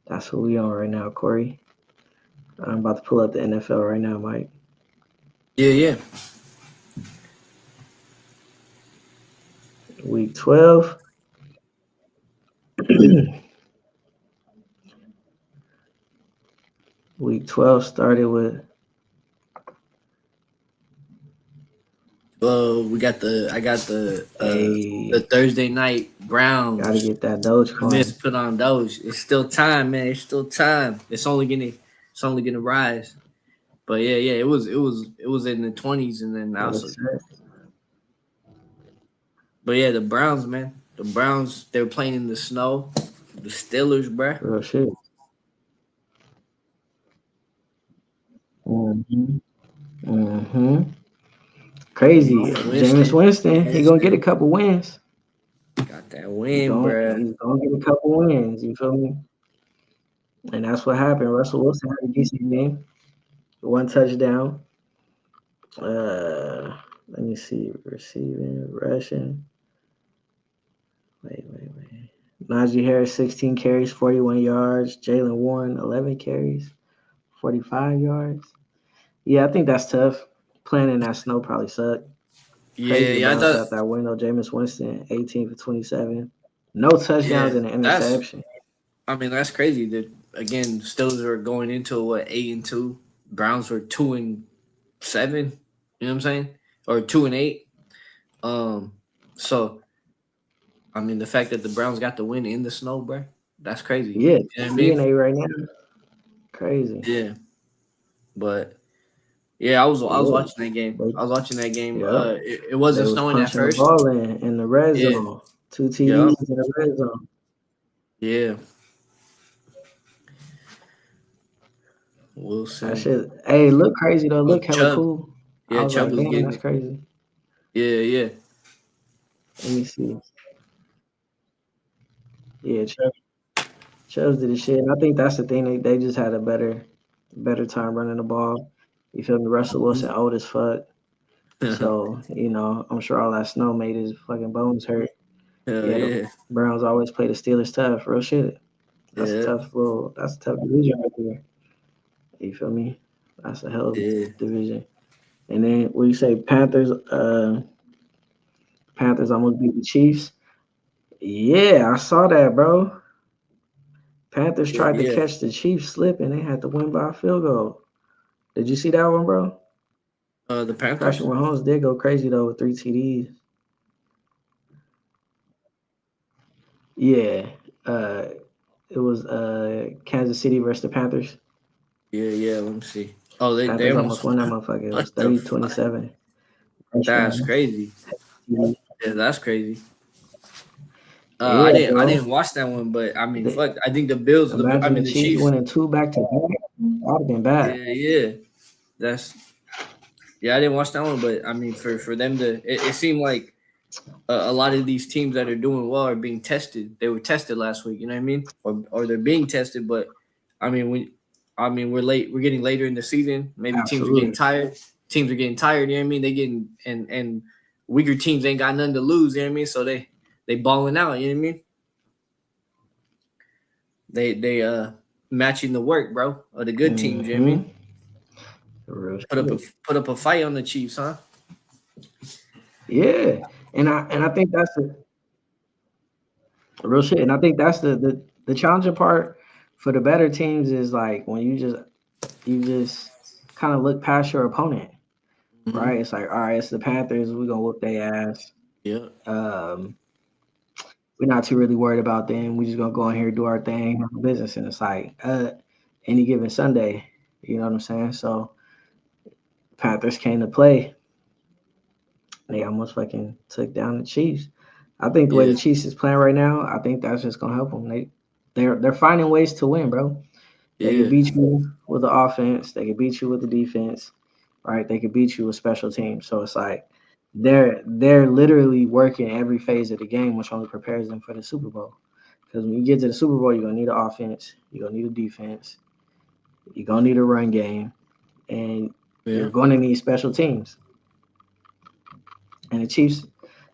that's what we on right now, Corey. I'm about to pull up the NFL right now, Mike. Yeah, yeah. Week 12. Week 12 started with We got the. I got the a Thursday night gotta Browns. get that The Miss Dogecoin. put on those. It's still time, man. It's still time. It's only gonna rise. But yeah, yeah. It was in the 20s, and then also. Yes, sir. But yeah, the Browns, man. The Browns. They were playing in the snow. The Steelers, bruh. Real shit. Mm-hmm. Mm-hmm. Crazy. Jameis Jameis Winston. Winston, he gonna get a Winston couple wins. got that win, bruh. He's gonna get a couple wins. You feel me? And that's what happened. Russell Wilson had a decent game, one touchdown. Let me see, receiving, rushing. Wait. Najee Harris, 16 carries, 41 yards. Jalen Warren, 11 carries, 45 yards. Yeah, I think that's tough. Playing in that snow probably sucked. Yeah, Crazy the yeah. I Browns thought. got that win though. Jameis Winston, 18 for 27. No touchdowns Yeah, and an that's. interception. I mean, that's crazy. That again, Steelers were going into what 8-2. Browns were 2-7. You know what I'm saying? Or 2-8. Um. So I mean, the fact that the Browns got the win in the snow, bro, that's crazy. Yeah, You know what I mean? 3-8 right now. Crazy. Yeah. But yeah, I was Yeah. watching that game. But I was watching that game. yeah, It they wasn't was snowing at punching the first. ball in the red Yeah. zone. Two Yep. TDs in the red zone. Yeah. That Wilson. shit. Hey, look crazy though. Oh, Look hella Chubb. cool. I Yeah, was Chubb like, was damn, getting that's it. crazy. Yeah, yeah, Let me see. Yeah, Chubbs did the shit. And I think that's the thing. They just had a better time running the ball. You feel me? Russell Wilson old as fuck. So, I'm sure all that snow made his fucking bones hurt. Hell Yeah, the yeah, Browns always play the Steelers tough. Real shit. yeah, That's a tough division right there. You feel me? That's a hell of a yeah, division. And then when you say Panthers almost beat the Chiefs. Yeah, I saw that, bro. Panthers yeah, tried to yeah. catch the Chiefs slipping. They had to win by a field goal. Did you see that one, bro? The Patrick Panthers. Mahomes did go crazy though with three TDs. Yeah, uh, it was Kansas City versus the Panthers. Yeah, yeah. Let me see. Oh, they Panthers almost almost. won that motherfucker. It was What the thirty fuck? 27. First That's round. crazy. Yeah, that's crazy. Yeah, I bro. didn't watch that one, but I mean, The, fuck. I think the Bills. I Imagine the mean, the Chiefs Chiefs. winning two back to back. That'd have been bad. Yeah, yeah. That's yeah. I didn't watch that one, but I mean, for them to, it seemed like a lot of these teams that are doing well are being tested. They were tested last week. You know what I mean? Or they're being tested, but I mean, we're late. We're getting later in the season. Maybe teams are getting Absolutely. tired. Teams are getting tired. You know what I mean? They getting and weaker teams ain't got nothing to lose. You know what I mean? So they balling out. You know what I mean? They matching the work, bro. Of the good teams. You know what I Mm-hmm. mean? Real Put up a shit. put up a fight on the Chiefs, huh? Yeah. And I think that's the real shit. And I think that's the challenging part for the better teams is like when you just kind of look past your opponent, Mm-hmm. right? It's like, all right, it's the Panthers, we're gonna whoop their ass. Yeah, Um, we're not too really worried about them. We just gonna go in here, do our thing, handle business. And it's like, any given Sunday, you know what I'm saying? So Panthers came to play. They almost fucking took down the Chiefs. I think the way yeah, the Chiefs is playing right now, I think that's just gonna help them. They're finding ways to win, bro. They can yeah, beat you with the offense. They can beat you with the defense, right? They can beat you with special teams. So it's like they're literally working every phase of the game, which only prepares them for the Super Bowl. Because when you get to the Super Bowl, you're gonna need an offense, you're gonna need a defense, you're gonna need a run game, and you're yeah, gonna need special teams. And the Chiefs,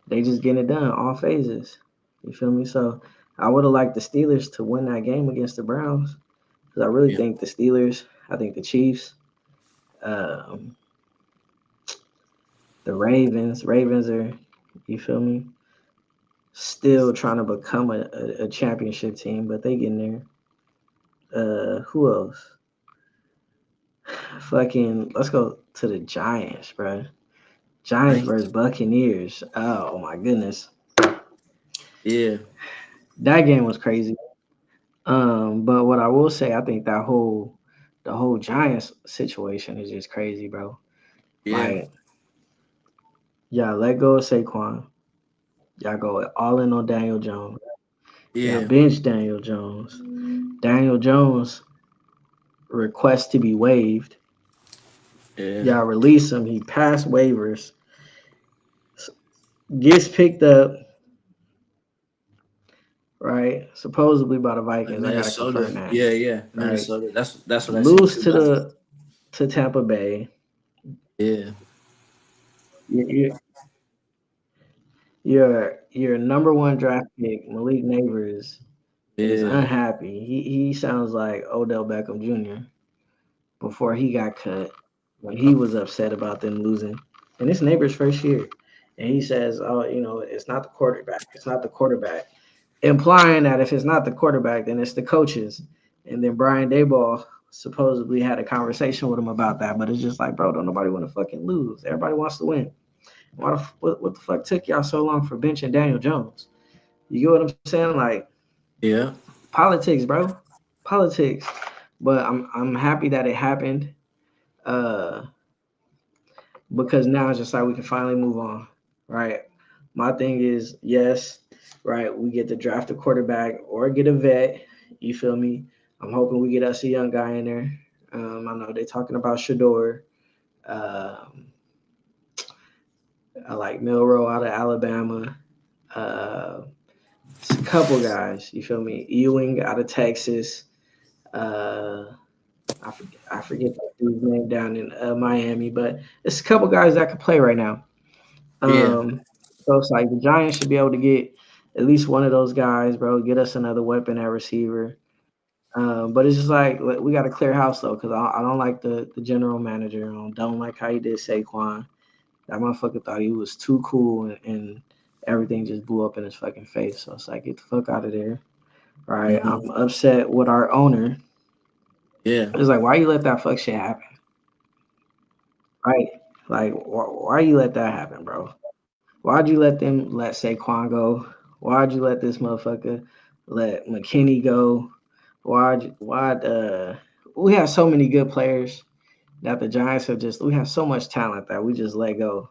they just getting it done all phases. You feel me? So I would have liked the Steelers to win that game against the Browns because I really yeah, think the Steelers, I think the Chiefs, um, the Ravens are, you feel me? Still trying to become a championship team, but they getting there. Who else? Fucking, let's go to the Giants, bro. Giants nice. versus Buccaneers. Oh my goodness, Yeah, that game was crazy. But what I will say, I think the whole Giants situation is just crazy, bro. yeah, Like, y'all let go of Saquon. Y'all go all in on Daniel Jones. Y'all yeah, bench Daniel Jones. Daniel Jones requests to be waived. yeah. Y'all release him. He passed waivers. Gets picked up, right? Supposedly by the Vikings. I gotta Minnesota. confirm that. Yeah, yeah. Right? Minnesota. That's what I seen Lose too. to to Tampa Bay. Yeah, You, your number one draft pick, Malik Neighbors, is yeah, unhappy. He sounds like Odell Beckham Jr. before he got cut when he was upset about them losing. And it's neighbor's first year. And he says, oh, it's not the quarterback. It's not the quarterback. Implying that if it's not the quarterback, then it's the coaches. And then Brian Dayball supposedly had a conversation with him about that. But it's just like, bro, don't nobody want to fucking lose. Everybody wants to win. What the fuck took y'all so long for benching Daniel Jones? You get what I'm saying? Like, Yeah. politics, bro. Politics. But I'm happy that it happened. Uh because now it's just like we can finally move on, right? My thing is, yes, right, we get to draft a quarterback or get a vet. You feel me? I'm hoping we get us a young guy in there. I know they're talking about Shador. Um, I like Milrow out of Alabama. Uh, it's a couple guys. You feel me? Ewing out of Texas. Uh, I forget that dude's name down in Miami, but it's a couple guys that can play right now. Yeah. So it's like the Giants should be able to get at least one of those guys, bro. Get us another weapon at receiver. But it's just like we got to clear house though, because I don't like the general manager. I don't like how he did Saquon. That motherfucker thought he was too cool, and everything just blew up in his fucking face. So it's like, get the fuck out of there, right? Hmm. I'm upset with our owner. Yeah. It's like, why you let that fuck shit happen, right? Like, why you let that happen, bro? Why'd you let them let Saquon go? Why'd you let this motherfucker let McKinney go? Why'd we have so many good players that the Giants have just we have so much talent that we just let go.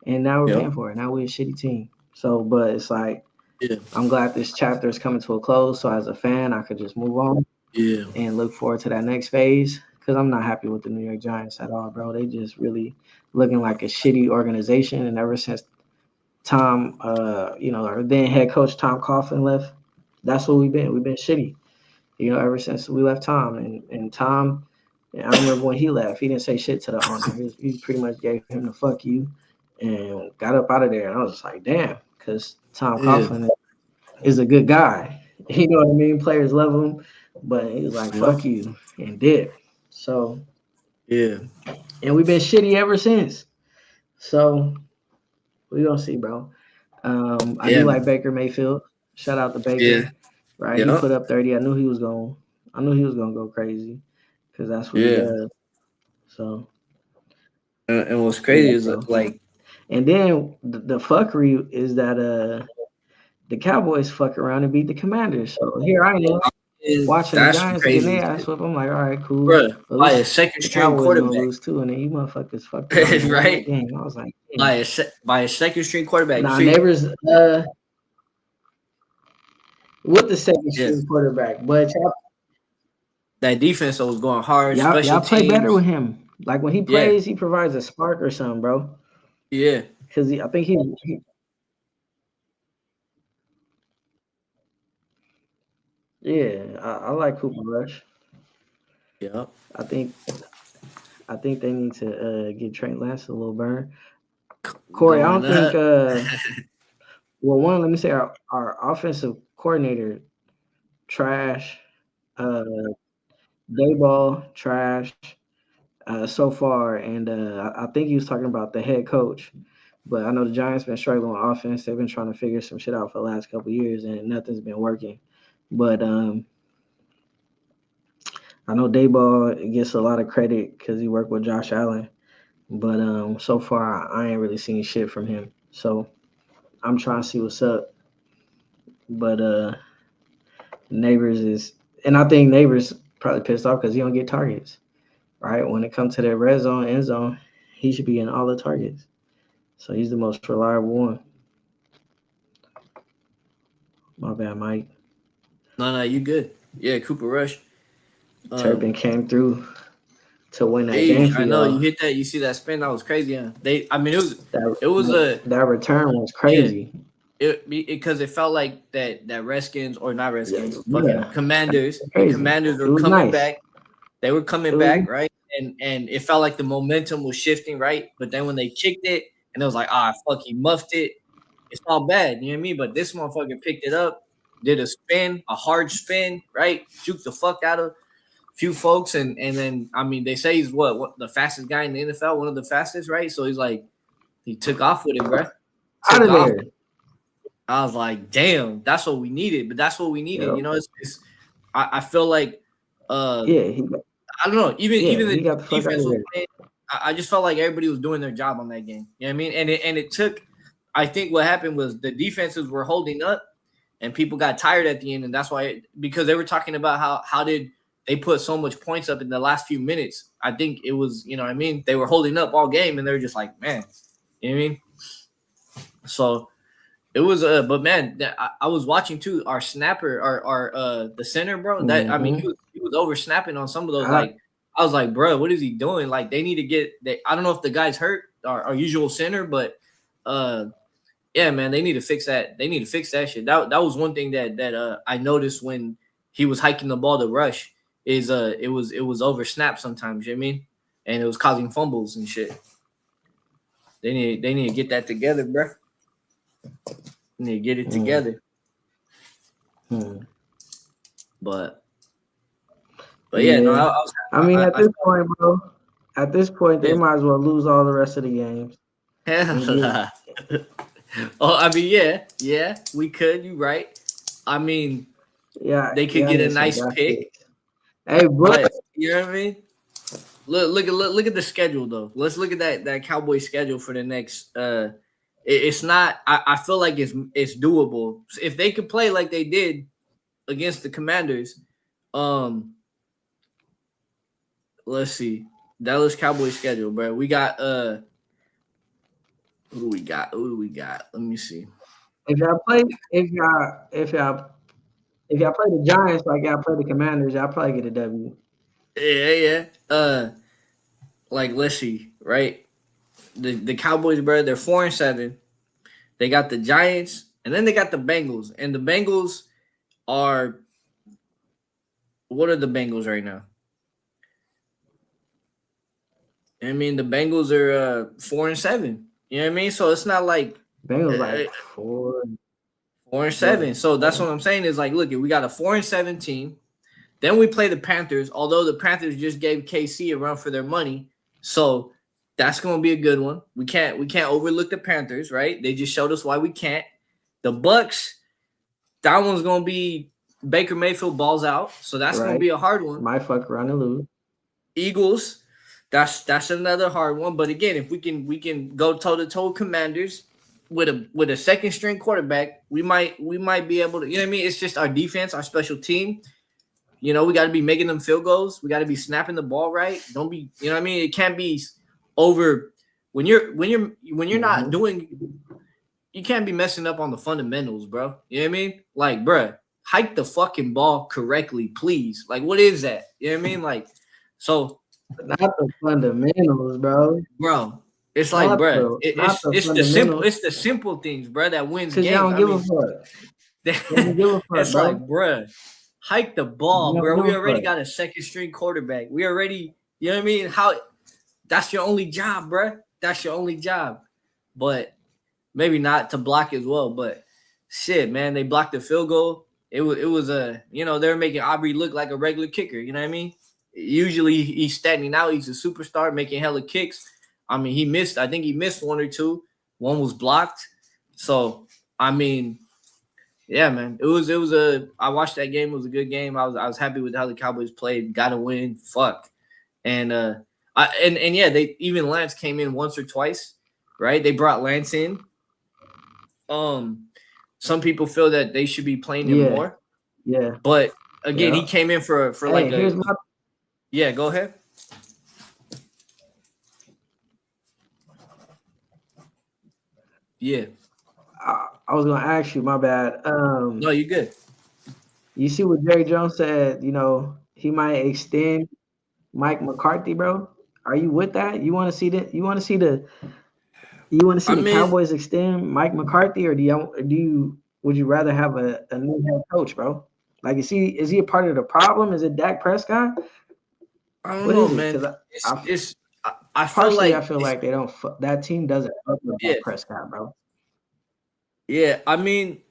And now we're Yep. paying for it. Now we're a shitty team. So but it's like Yeah. I'm glad this chapter is coming to a close. So as a fan I could just move on Yeah. and look forward to that next phase. Cause I'm not happy with the New York Giants at all, bro. They just really looking like a shitty organization. And ever since Tom, our then head coach Tom Coughlin left. That's what we've been. We've been shitty, ever since we left Tom. And Tom, I remember when he left, he didn't say shit to the owner. He pretty much gave him the fuck you and got up out of there. And I was just like, damn, because Tom Yeah. Coughlin is a good guy. You know what I mean? Players love him, but he was like, Yep. fuck you, and did. So, Yeah. and we've been shitty ever since. So we gonna see, bro. I do Yeah. like Baker Mayfield. Shout out to Yeah. Baker. Right, he Yep. put up 30. I knew he was gonna go crazy because that's what he Yeah. does. So And what's yeah, crazy is bro. like, And then the fuckery is that the Cowboys fuck around and beat the Commanders. So here I am watching the that's the Giants getting their craziest ass shit, whooped. I'm like, all right, cool. bro. But at By a least second the string Cowboys gonna quarterback, lose too. And then you motherfuckers fucked around and won my right? game. I was like, By damn. by a second string quarterback. Nah, See, neighbors. With the second yeah, string quarterback, but that defense was going hard. y'all Special play better teams, with him. Like when he yeah, plays, he provides a spark or something, bro. yeah, Because I think he yeah, I like Cooper Rush. yeah. I think I think they need to get Trent Lance a little burn. Corey, I Going don't think up. well one, let me say our offensive coordinator trash, uh Dayball trash so far, and I think he was talking about the head coach. But I know the Giants been struggling with offense. They've been trying to figure some shit out for the last couple of years, and nothing's been working. But I know Dayball gets a lot of credit because he worked with Josh Allen. But so far I ain't really seen shit from him. So I'm trying to see what's up. But Neighbors is, and I think Neighbors probably pissed off because he don't get targets. Right when it comes to the red zone, end zone, he should be in all the targets. So he's the most reliable one. My bad, Mike. No, no, you good. Yeah, Cooper Rush. Turpin Um, came through to win that game Age, for I know you y'all. hit that. You see that spin? That was crazy. Huh? I mean, That it was a, that return was yeah. crazy. It because it felt like that Redskins or not Yeah, Redskins, fucking yeah, Commanders. The crazy. Commanders It were was coming nice. back. They were It coming was back, right? And it felt like the momentum was shifting, right? But then when they kicked it, and it was like, fuck, he muffed it. It's all bad, you know what I mean? But this motherfucker picked it up, did a spin, a hard spin, right? Juked the fuck out of. few folks, and then I mean they say he's what the fastest guy in the NFL, one of the fastest, right? So he's like he took off with it, bro. Out Took of off. there. I was like, damn, that's what we needed. But that's what we needed. Yep. You know, it's I feel like Yeah, he I don't know, even yeah, the he got the fuck out defense of was there. playing. I just felt like everybody was doing their job on that game. You know what I mean? And it took. I think what happened was the defenses were holding up, and people got tired at the end, and that's why because they were talking about how did they put so much points up in the last few minutes. I think it was you know what I mean they were holding up all game, and they were just like man, you know what I mean. So it was but man, I was watching too. Our snapper, our the center, bro. That I mean, Mm-hmm. he was over snapping on some of those. I, Like I was like, bro, what is he doing? Like they need to get. I don't know if the guy's hurt, our usual center, but uh, yeah, man, they need to fix that. They need to fix that shit. That was one thing that I noticed when he was hiking the ball to rush. Is it was over snap sometimes. You know what I mean, and it was causing fumbles and shit. They need to get that together, bro. They need to get it mm, together. mm. But yeah, no, Yeah. I mean, at I this felt point, bro, at this point, they yeah. might as well lose all the rest of the games Hell and get nah. Oh, I mean, yeah, we could. You right. I mean, yeah, they could yeah, I get a need some nice draft pick, picks. Hey, bro, but you know what I mean. Look at the schedule though. Let's look at that Cowboy schedule for the next. It's not. I feel like it's doable if they could play like they did against the Commanders. Um, let's see. Dallas Cowboys schedule, bro. We got who do we got? Who do we got? Let me see. if y'all play, if y'all play the Giants like y'all play the Commanders, y'all probably get a W. Yeah. Like let's see, right? The Cowboys, bro, they're 4-7. They got the Giants, and then they got the Bengals. And the Bengals are what are the Bengals right now? I mean, the Bengals are 4-7. You know what I mean? So it's not like Bengals uh, like four. four and Yeah, seven. So that's what I'm saying is like, look, we got a 4-7 team. Then we play the Panthers, although the Panthers just gave KC a run for their money. So that's gonna be a good one. We can't overlook the Panthers, right? They just showed us why we can't. The Bucks, that one's gonna be Baker Mayfield balls out. So that's gonna right. be a hard one. Might fuck around and lose. Eagles, that's another hard one. But again, if we can go toe to toe Commanders with a second string quarterback, we might be able to. You know what I mean? It's just our defense, our special team. You know, we got to be making them field goals. We got to be snapping the ball right. Don't be, you know what I mean? It can't be over when you're not Mm-hmm. doing. You can't be messing up on the fundamentals, bro. You know what I mean? Like, bro, hike the fucking ball correctly, please. Like, what is that? You know what I mean? Like, so, Not the fundamentals, bro. bro, it's like, bro, Not the it's the simple fundamentals. it's the simple things, bro, that wins Cause y'all games. don't I give a mean, fuck. Y'all don't give a fuck, it's like, bro. bro, hike the You ball, don't bro. give We a already fuck. got a second string quarterback. We already, you know what I mean? How that's your only job, bro. That's your only job. But maybe not to block as well. But shit, man, they blocked the field goal. It was a they were making Aubrey look like a regular kicker. You know what I mean? Usually he's standing out. He's a superstar making hella kicks. I mean, he missed. I think he missed one or two. One was blocked. So I mean, yeah, man. It was a. I watched that game. It was a good game. I was happy with how the Cowboys played. Got to win. Fuck. And and yeah, they even Lance came in once or twice, right? They brought Lance in. Um, some people feel that they should be playing him Yeah, more, yeah, but again, he yeah. came in for like Hey, a here's my. yeah. Go ahead. Yeah. I was gonna ask you. My bad. No, you good. You see what Jerry Jones said? He might extend Mike McCarthy, bro. Are you with that? You want to see the? You want to see I the mean, Cowboys extend Mike McCarthy, or would you rather have a new head coach, bro? Like, is he a part of the problem? Is it Dak Prescott? I don't What know, is it? man. Because I feel partially I like feel it's like they don't that team doesn't fuck with yeah, Dak Prescott, bro. yeah. I mean,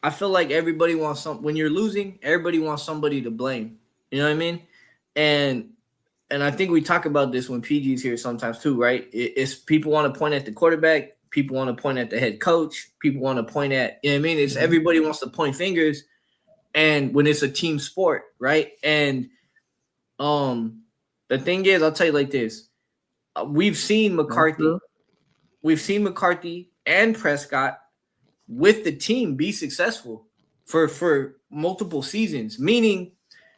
I feel like everybody wants some when you're losing, everybody wants somebody to blame. You know what I mean? and I think we talk about this when PG's here sometimes too, right? It's people want to point at the quarterback, people want to point at the head coach, people want to point at, you know what I mean? It's everybody wants to point fingers, and when it's a team sport, right? And um, the thing is, I'll tell you like this: we've seen That's true. McCarthy and Prescott with the team be successful for multiple seasons, meaning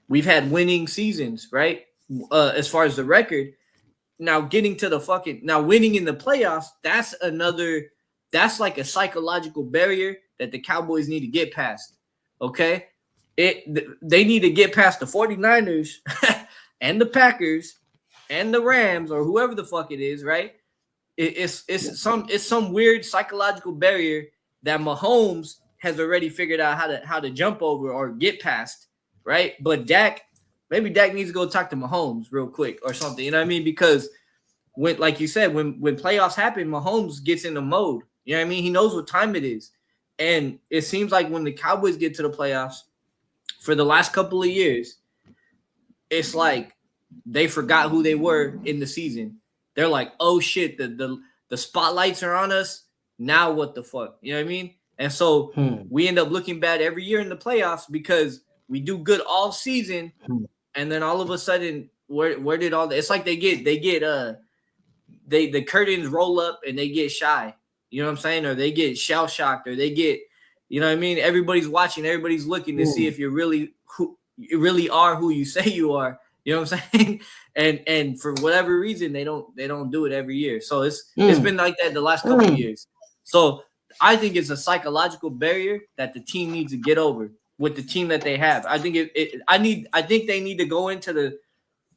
we've had winning seasons, right? As far as the record, now getting to the fucking now winning in the playoffs, that's like a psychological barrier that the Cowboys need to get past. Okay? They need to get past the 49ers and the Packers and the Rams or whoever the fuck it is, right? It's some weird psychological barrier that Mahomes has already figured out how to jump over or get past, right? But maybe Dak needs to go talk to Mahomes real quick or something. You know what I mean? Because when, like you said, when playoffs happen, Mahomes gets in the mode. You know what I mean? He knows what time it is, and it seems like when the Cowboys get to the playoffs for the last couple of years, it's like they forgot who they were in the season. They're like, oh shit, the spotlights are on us. Now what the fuck? You know what I mean? And so we end up looking bad every year in the playoffs because we do good all season, and then all of a sudden, where did all the? It's like the curtains roll up and they get shy. You know what I'm saying? Or they get shell shocked, or they get, you know what I mean? Everybody's watching, everybody's looking to see if you really are who you say you are. You know what I'm saying? And for whatever reason, they don't do it every year. So it's been like that the last couple of years. So I think it's a psychological barrier that the team needs to get over with the team that they have. I think I think they need to go into the.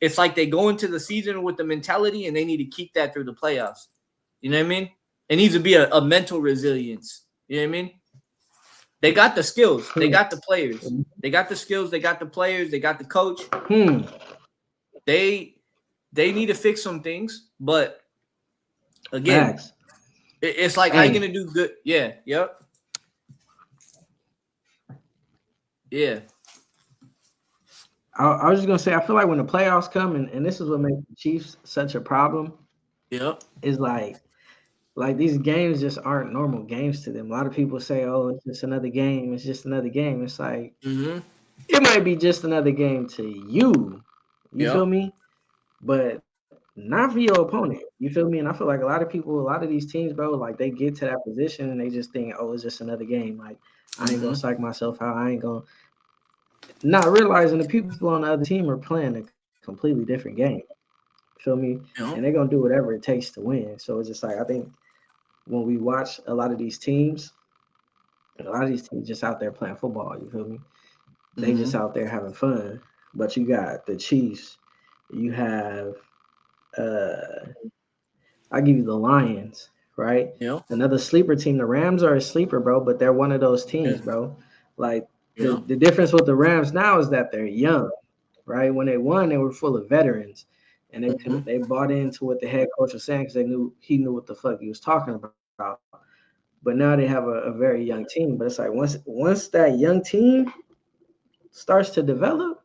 It's like they go into the season with the mentality, and they need to keep that through the playoffs. You know what I mean? It needs to be a mental resilience. You know what I mean? They got the skills. They got the players. They got the skills. They got the players. They got the coach. They need to fix some things, but again, Facts. it's like how you gonna do good? Yeah. Yep. Yeah. I was just gonna say, I feel like when the playoffs come, and this is what makes the Chiefs such a problem, Yep. is like these games just aren't normal games to them. A lot of people say, "Oh, it's just another game. It's just another game." It's like Mm-hmm. it might be just another game to you. You feel Yep. me? But not for your opponent. You feel me? And I feel like a lot of people, a lot of these teams, bro, like they get to that position and they just think, "Oh, it's just another game." Like I ain't gonna Mm-hmm. psych myself out. I ain't gonna not realizing the people on the other team are playing a completely different game. Feel me? And they're Yep. gonna do whatever it takes to win. So it's just like I think when we watch a lot of these teams, a lot of these teams just out there playing football. You feel me? They just Mm-hmm. out there having fun. But you got the Chiefs. You have I give you the Lions, right? Yep. Another sleeper team. The Rams are a sleeper, bro, but they're one of those Yeah. teams, bro. Like Yep. the difference with the Rams now is that they're young, right? When they won, they were full of veterans, and Mm-hmm. they bought into what the head coach was saying because he knew what the fuck he was talking about. But now they have a very young team. But it's like once that young team starts to develop,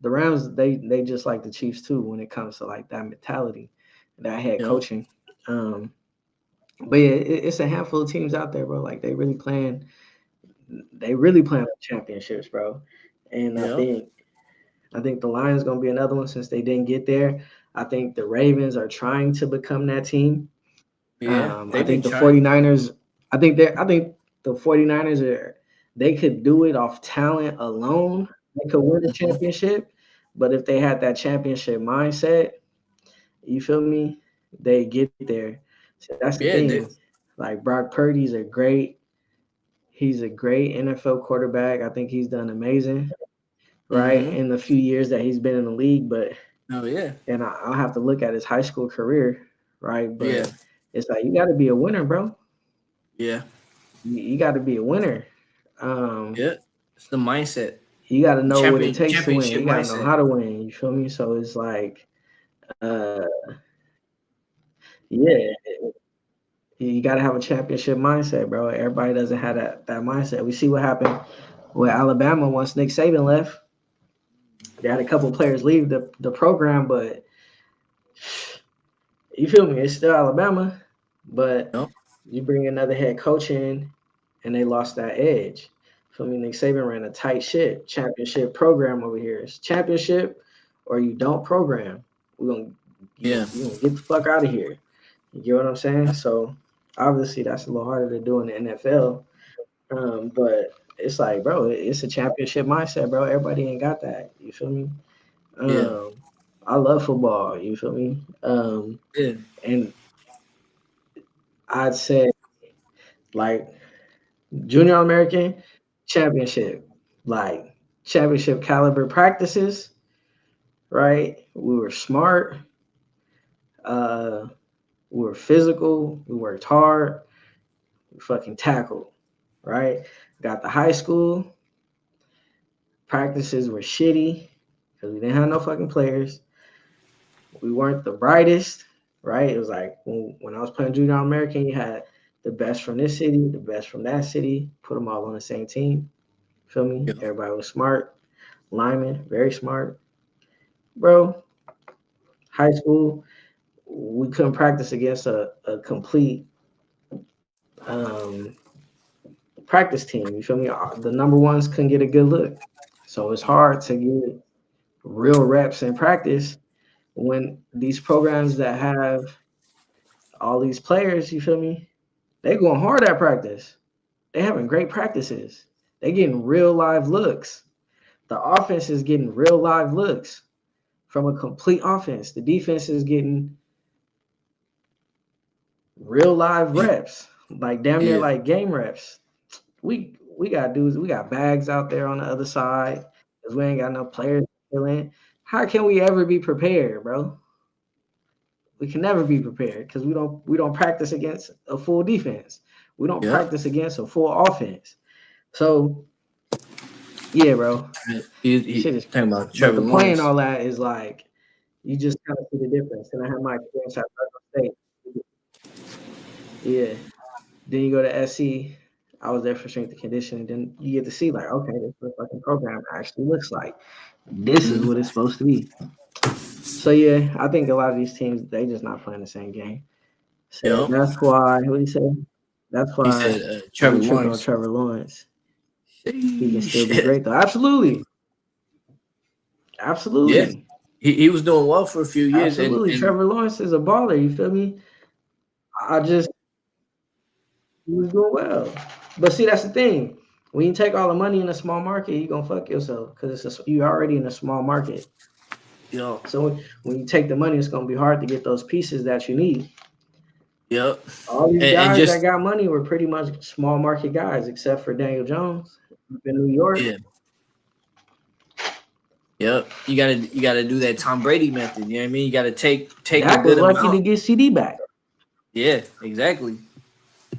the Rams they just like the Chiefs too when it comes to like that mentality, that head Yep. coaching. Um, but yeah, it's a handful of teams out there, bro. Like they really playing for championships, bro. And Yep. I think the Lions gonna be another one since they didn't get there. I think the Ravens are trying to become that team. Yeah. I They've been think the trying. 49ers, I think the 49ers are they could do it off talent alone. They could win a Mm-hmm. championship, but if they had that championship mindset, you feel me? They get there. So that's the Yeah. thing. Like Brock Purdy's a great he's a great NFL quarterback. I think he's done amazing, right? Mm-hmm. In the few years that he's been in the league, but Oh yeah. and I'll have to look at his high school career, right? Yeah. But it's like you got to be a winner, bro. Yeah. You got to be a winner. Um, Yeah. It's the mindset. you got to know what it takes to win. Championship You got to know mindset. how to win. You feel me? So it's like, uh, yeah, you got to have a championship mindset, bro. Everybody doesn't have that mindset. We see what happened with Alabama once Nick Saban left. They had a couple players leave the program, but you feel me? It's still Alabama, but Yep. you bring another head coach in, and they lost that edge. Feel me? Nick Saban ran a tight shit championship program over here. It's championship, or you don't program. We're gonna Yeah. you gonna get the fuck out of here. You get what I'm saying? So obviously that's a little harder to do in the NFL. But it's like, bro, it's a championship mindset, bro. Everybody ain't got that. You feel me? Yeah. Um, I love football. You feel me? Yeah. And I'd say like junior American championship, like championship caliber practices. Right? We were smart. Uh, we were physical. We worked hard. We fucking tackled. Right? Got the high school practices were shitty because we didn't have no fucking players. We weren't the brightest, right? It was like when I was playing junior American, you had the best from this city, the best from that city, put them all on the same team. Feel me? Yeah. Everybody was smart, lineman, very smart, bro. High school, we couldn't practice against a complete um, practice team. You feel me? The number ones couldn't get a good look, so it's hard to get real reps in practice when these programs that have all these players, you feel me? They going hard at practice. They having great practices. They getting real live looks. The offense is getting real live looks from a complete offense. The defense is getting real live Yeah. reps, like damn near Yeah. like game reps. We got dudes. We got bags out there on the other side because we ain't got no players to fill in. How can we ever be prepared, bro? We can never be prepared because we don't practice against a full defense. We don't Yeah. practice against a full offense. So yeah, bro, this He shit is. talking about But Trevor the point in Lawrence. all that is like you just kind of see the difference. And I have my experience at Fresno State. Yeah. Then you go to SC. I was there for strength and conditioning. Then you get to see like, okay, this is what the fucking program actually looks like. This is Mm. what it's supposed to be. So yeah, I think a lot of these teams they just not playing the same game. Said Yeah. that's why. What do you say? That's He why said I Trevor ain't tripping on Lawrence. Trevor Lawrence. He can still be Sheesh. great though. Absolutely, Yeah. absolutely, He was doing well for a few years, absolutely. and Trevor Lawrence is a baller. You feel me? I just he was doing well, but see that's the thing. When you take all the money in a small market, you gonna fuck yourself because you already in a small market. you know, So when you take the money, it's gonna be hard to get those pieces that you need. yep. All these And guys that just got money were pretty much small market guys, except for Daniel Jones in New York. yeah, yep. You gotta do that Tom Brady method. You know what I mean? You gotta take a Dak was good lucky to amount. get CD back. Yeah, exactly.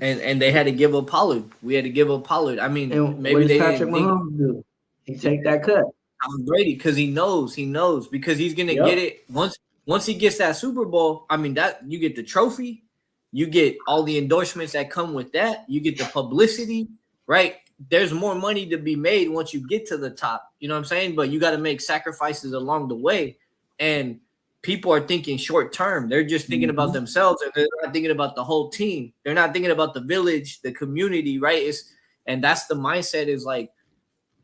And they had to give up Pollard. We had to give up Pollard. I mean, And what maybe does they Patrick didn't think Mahomes do? He take that cut. Tom Brady because he knows because he's gonna get Yep. it once he gets that Super Bowl. I mean that you get the trophy, you get all the endorsements that come with that, you get the publicity, right? There's more money to be made once you get to the top. You know what I'm saying? But you got to make sacrifices along the way, and people are thinking short term. They're just thinking about Mhm. themselves, and they're not thinking about the whole team. They're not thinking about the village, the community, right? And that's the mindset is like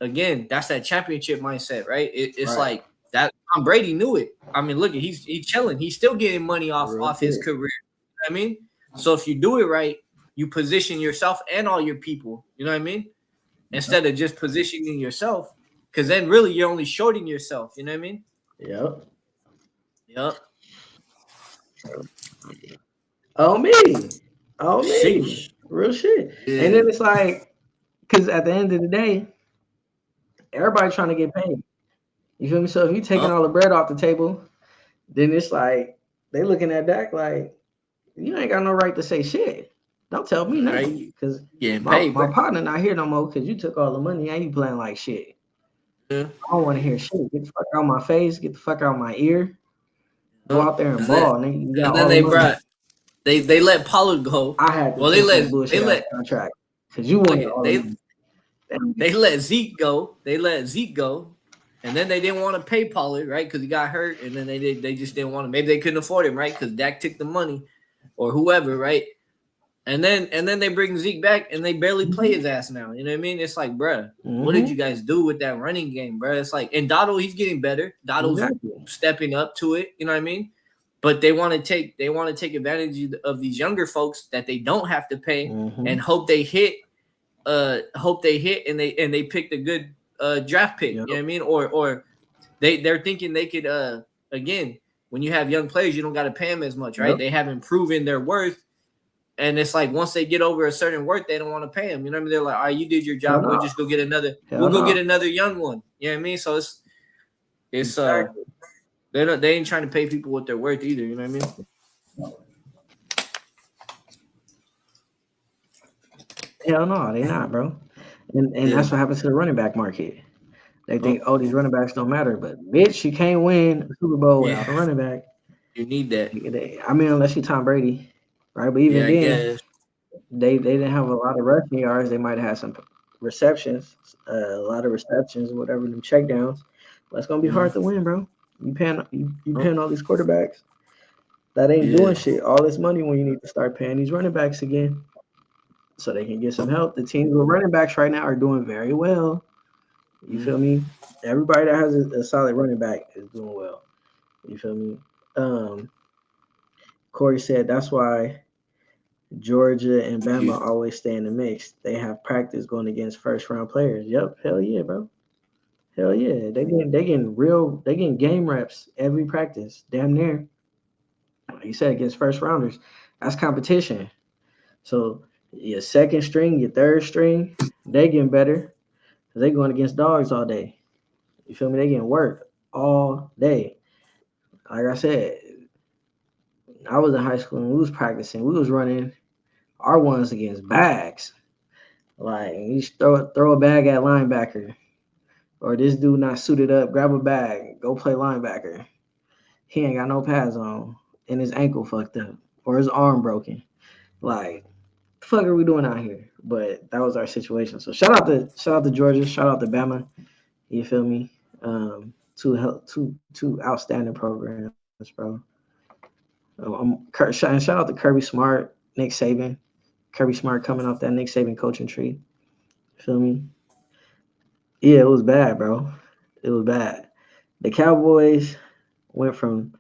again, that's that championship mindset, right? It's Right. like that. Tom Brady knew it. I mean, look, he's chilling. He's still getting money Real off his shit. career. You know what I mean, so if you do it right, you position yourself and all your people. You know what I mean, instead of just positioning yourself, because then really you're only shorting yourself. You know what I mean? Yep. Yep. Oh me. Oh me. Sheesh. Real shit. And Yeah. then it's like, because at the end of the day, everybody trying to get paid. You feel me? So if you taking Yep. all the bread off the table, then it's like they looking at Dak like you ain't got no right to say shit. Don't tell me nothing, Right. cause Getting my paid, my bro. partner not here no more. Cause you took all the money and you playing like shit. Yeah. I don't want to hear shit. Get the fuck out my face. Get the fuck out my ear. Go Yep. out there and And then ball. Nigga, you got and then all the they money. brought they let Pollard go. I had to Well, they take that let they bullshit ass let contract because you look wanted at all the they money. Damn. They let Zeke go. They let Zeke go, And then they didn't want to pay Pollard, right? Because he got hurt, and then they just didn't want to. Maybe they couldn't afford him, right? Because Dak took the money, or whoever, right? And then they bring Zeke back, and they barely play his ass now. You know what I mean? It's like, bruh, what did you Mm-hmm. guys do with that running game, bruh? It's like, and Dotto, he's getting better. Dotto's Exactly. stepping up to it. You know what I mean? But they want to take advantage of these younger folks that they don't have to pay Mm-hmm. and hope they hit and they picked a good draft pick. Yep. You know what I mean? Or they're thinking they could again, when you have young players, you don't got to pay them as much, right? Yep. They haven't proven their worth, and it's like once they get over a certain worth, they don't want to pay them. You know what I mean? They're like, all right, you did your Hell job. We'll no. just go get another. We'll Hell go get no. another young one. You know what I mean? So it's Exactly. they ain't trying to pay people what they're worth either. You know what I mean? Hell no, they not, bro. And Yeah, that's what happens to the running back market. They oh, think, oh, these running backs don't matter, but bitch, you can't win a Super Bowl without a yeah. running back. You need that. I mean, unless you Tom Brady, right? But even Yeah, I then, guess. they didn't have a lot of rushing yards. They might have had some receptions, a lot of receptions, whatever, them checkdowns. But it's gonna be hard Mm-hmm. to win, bro. You Oh, paying all these quarterbacks that ain't yeah. doing shit. All this money when you need to start paying these running backs again, so they can get some help. The teams with running backs right now are doing very well. You Mm-hmm. feel me? Everybody that has a solid running back is doing well. You feel me? Um, Corey said that's why Georgia and Excuse Bama me. always stay in the mix. They have practice going against first round players. Yep, hell yeah, bro. Hell yeah. They getting game reps every practice. Damn near. Like you said against first rounders. That's competition. So your second string, your third string, they getting better. Cause they going against dogs all day. You feel me? They getting work all day. Like I said, I was in high school and we was practicing. We was running our ones against bags. Like you just throw a bag at linebacker, or this dude not suited up, grab a bag, go play linebacker. He ain't got no pads on, and his ankle fucked up, or his arm broken. Like, the fuck are we doing out here? But that was our situation. So shout out to Georgia, shout out to Bama. You feel me? Two outstanding programs, bro. And shout out to Kirby Smart, Nick Saban. Kirby Smart coming off that Nick Saban coaching tree. Feel me? Yeah, it was bad, bro. It was bad. The Cowboys went from